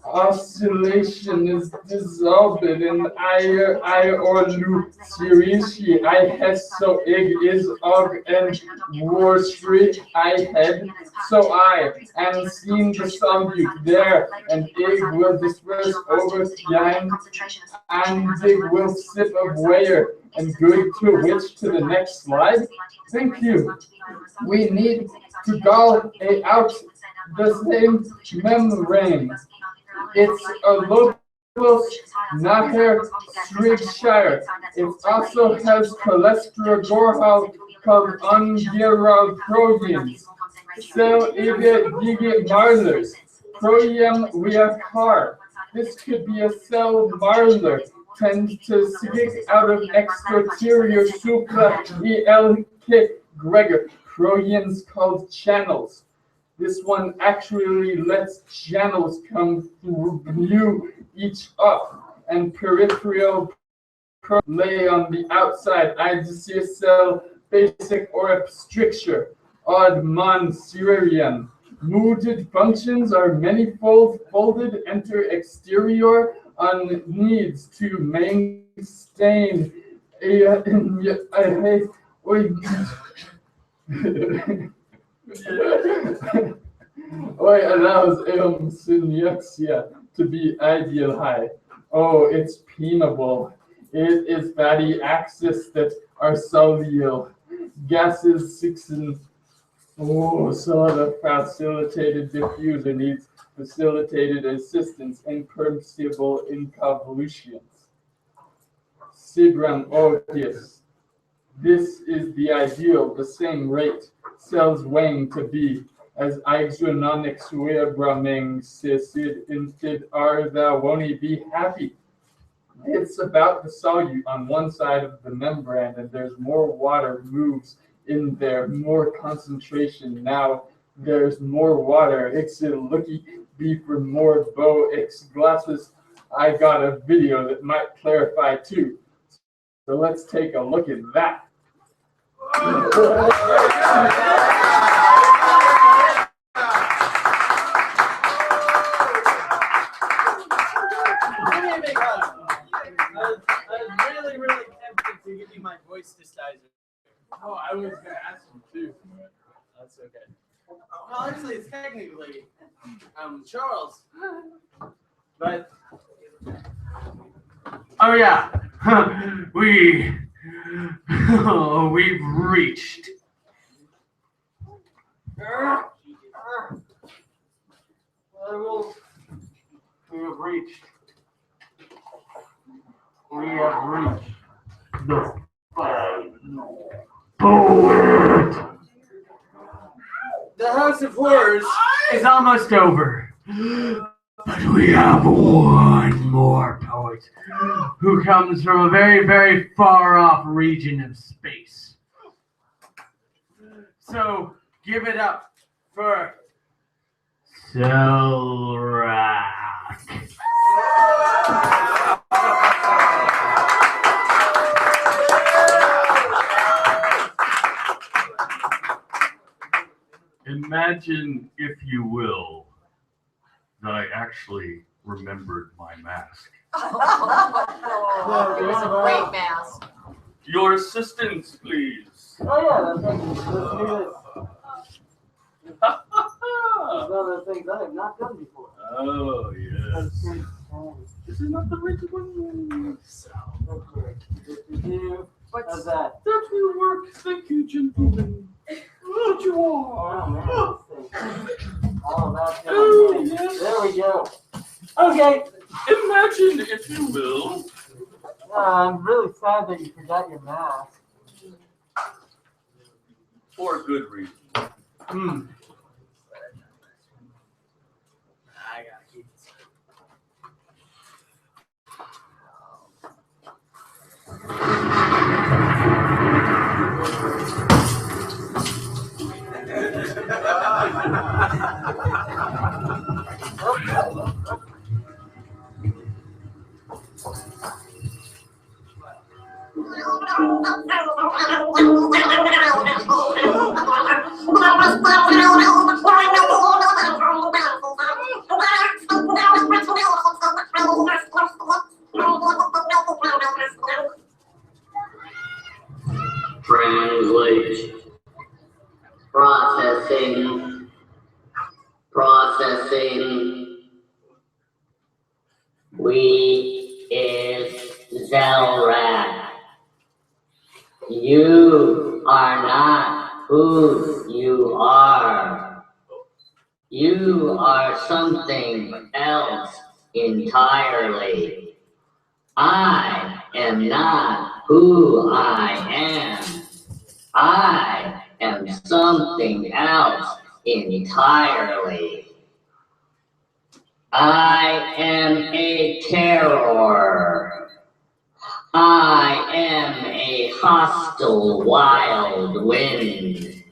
Oscillation is dissolved in I or lu sirishi. I has so ig is og and war street I had so I and seen the solute there and ig will disperse over time and dig will sip of wire and good to which to the next slide. Thank you. We need to go out the same membrane. It's a locus Naher Strigshire. It also has cholesterol called ungerald proteins. Cell ige marlers. Proium reactar. This could be a cell marler. Tends to stick out of extraterior supra ELK Gregor. Troyans called channels. This one actually lets channels come through each up and peripheral lay on the outside. I see a cell basic or a stricture. Odd man Syrian. Mooted functions are manifold folded enter exterior on needs to maintain Oi allows synaxia to be ideal high. Oh, it's penable. It is fatty axis that are solute. Gases 6 and so the facilitated diffuser needs facilitated assistance impermissible in convolutions. Sibram Otis. This is the ideal, the same rate cells weighing to be as isononic suebraming cisid instead are thou won't be happy. It's about the solute on one side of the membrane and there's more water moves in there, more concentration. Now there's more water. It's a looky be for more bow X glasses. I got a video that might clarify too. So let's take a look at that. I was really tempted to give you my voice disguiser. Oh, I was going to ask you too. That's okay. Well, actually, it's technically Charles. But oh yeah, we've reached. We have reached the Poet. the House of Horrors is almost over. But we have one more poet who comes from a very, very far off region of space. So give it up for Selrak. Imagine, if you will, that I actually remembered my mask. It was a great mask. Your assistance, please. Oh yeah, let's do this. These other things I have not done before. Oh, yes. This is not the right one. How's that? That will work. Thank you, gentlemen. What you are? Oh man, all that. Oh, yes. There we go. Okay. Imagine, if you will. I'm really sad that you forgot your mask. For good reason. I gotta keep this. Translate. Processing. Processing. We is Zelrak. You are not who you are. You are something else entirely. I am not who I am. I am something else entirely. I am a terror. I am a hostile wild wind.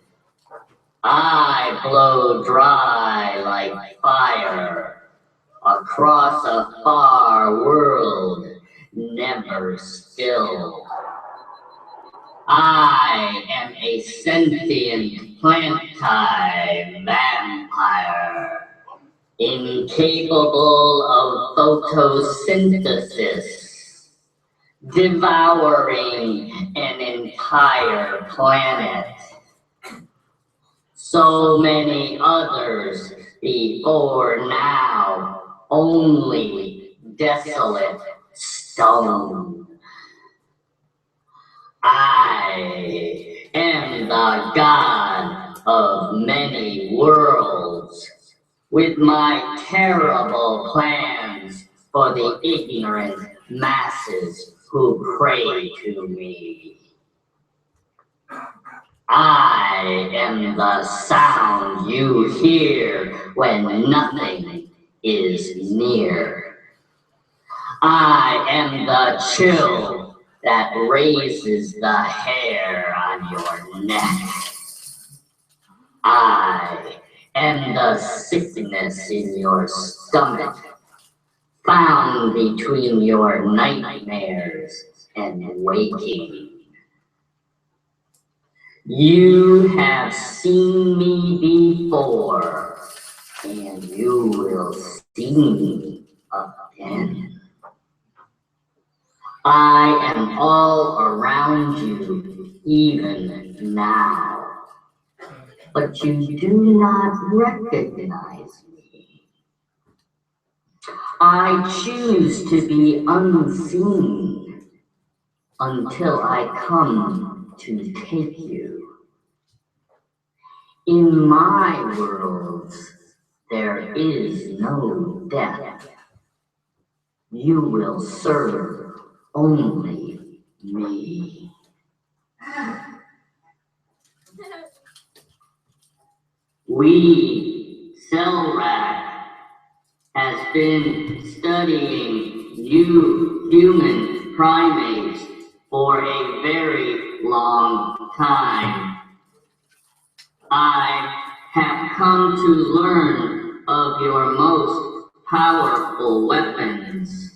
I blow dry like fire across a far world, never still. I am a sentient plant-vampire, incapable of photosynthesis, devouring an entire planet. So many others before now, only desolate stone. I am the god of many worlds, with my terrible plans for the ignorant masses who pray to me. I am the sound you hear when nothing is near. I am the chill that raises the hair on your neck. I am the sickness in your stomach, found between your nightmares and waking. You have seen me before, and you will see me again. I am all around you, even now, but you do not recognize me. I choose to be unseen until I come to take you. In my worlds, there is no death. You will serve only me. We, Cellrat, has been studying you human primates for a very long time. I have come to learn of your most powerful weapons,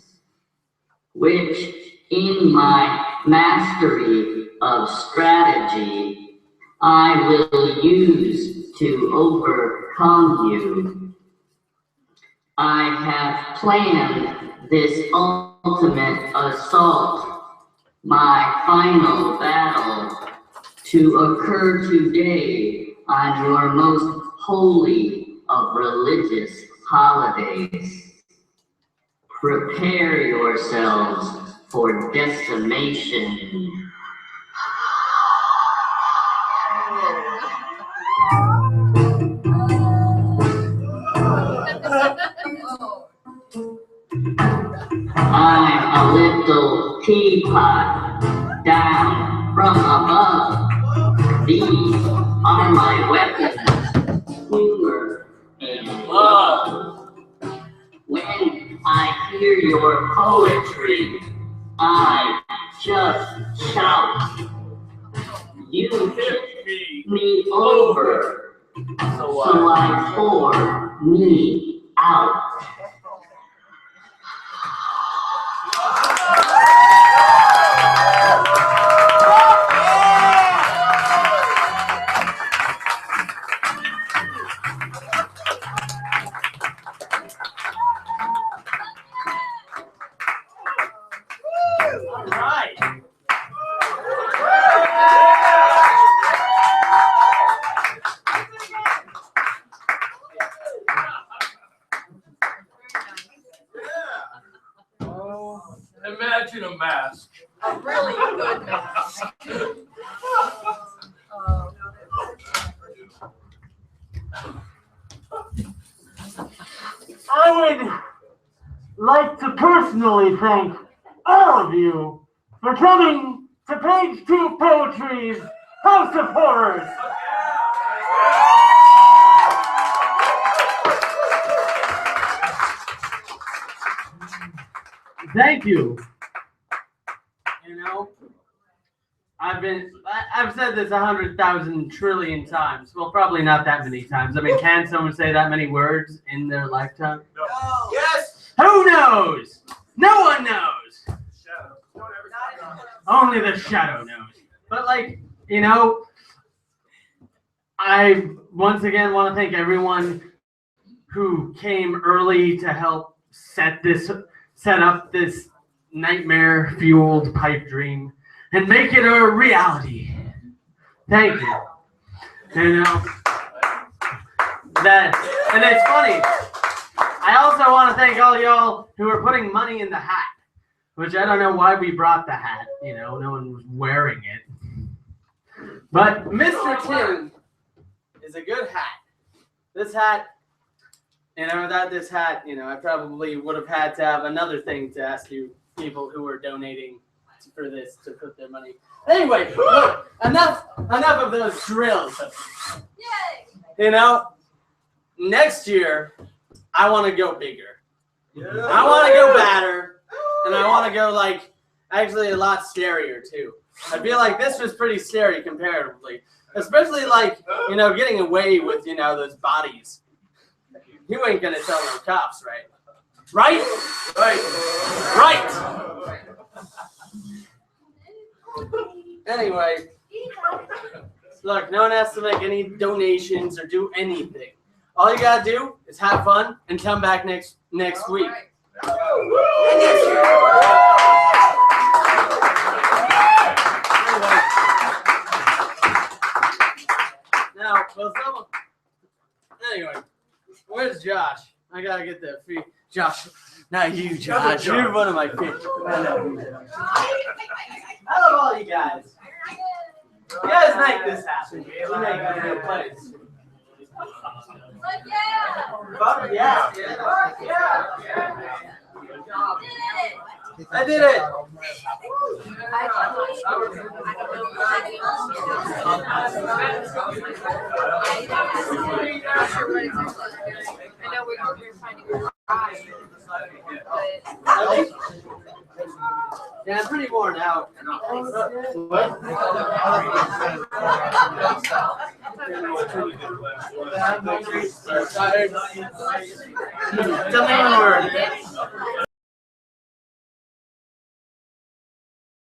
which in my mastery of strategy, I will use to overcome you. I have planned this ultimate assault, my final battle, to occur today on your most holy of religious holidays. Prepare yourselves for decimation. I'm a little teapot down from above. These are my weapons, humor and love. When I hear your poetry, I just shout. You tip me over, so I pour me out. Imagine a mask. A really good mask. I would like to personally thank all of you for coming to Page 2 Poetry's House of Horrors. Thank you. You know, I've said this 100,000 trillion times. Well, probably not that many times. I mean, can someone say that many words in their lifetime? No. Yes. Who knows? No one knows. Only the shadow knows. But like, you know, I once again want to thank everyone who came early to help set up this nightmare-fueled pipe dream and make it a reality. Thank you. You know, and it's funny. I also want to thank all y'all who are putting money in the hat, which I don't know why we brought the hat. You know, no one was wearing it. But Mr. Tim is a good hat. This hat, you know, without this hat, you know, I probably would have had to have another thing to ask you people who are donating for this to put their money. Anyway, look, enough of those drills. Yay! You know, next year, I want to go bigger. Yeah. I want to go badder, and I want to go, like, actually a lot scarier, too. I feel like this was pretty scary comparatively. Especially, like, you know, getting away with, you know, those bodies. You ain't gonna tell no cops, right? Right? Right. Right! Anyway, look, no one has to make any donations or do anything. All you gotta do is have fun and come back next week. Now, well, anyway, where's Josh? I gotta get that feet. Josh, not you, Josh. You're one of my favorites. I love all you guys. You guys make this happen. You make it a real place. Fuck yeah! Fuck yeah! Fuck yeah! I did it! I know we're finding a ride, yeah, I'm pretty worn out. What? Tell me one word.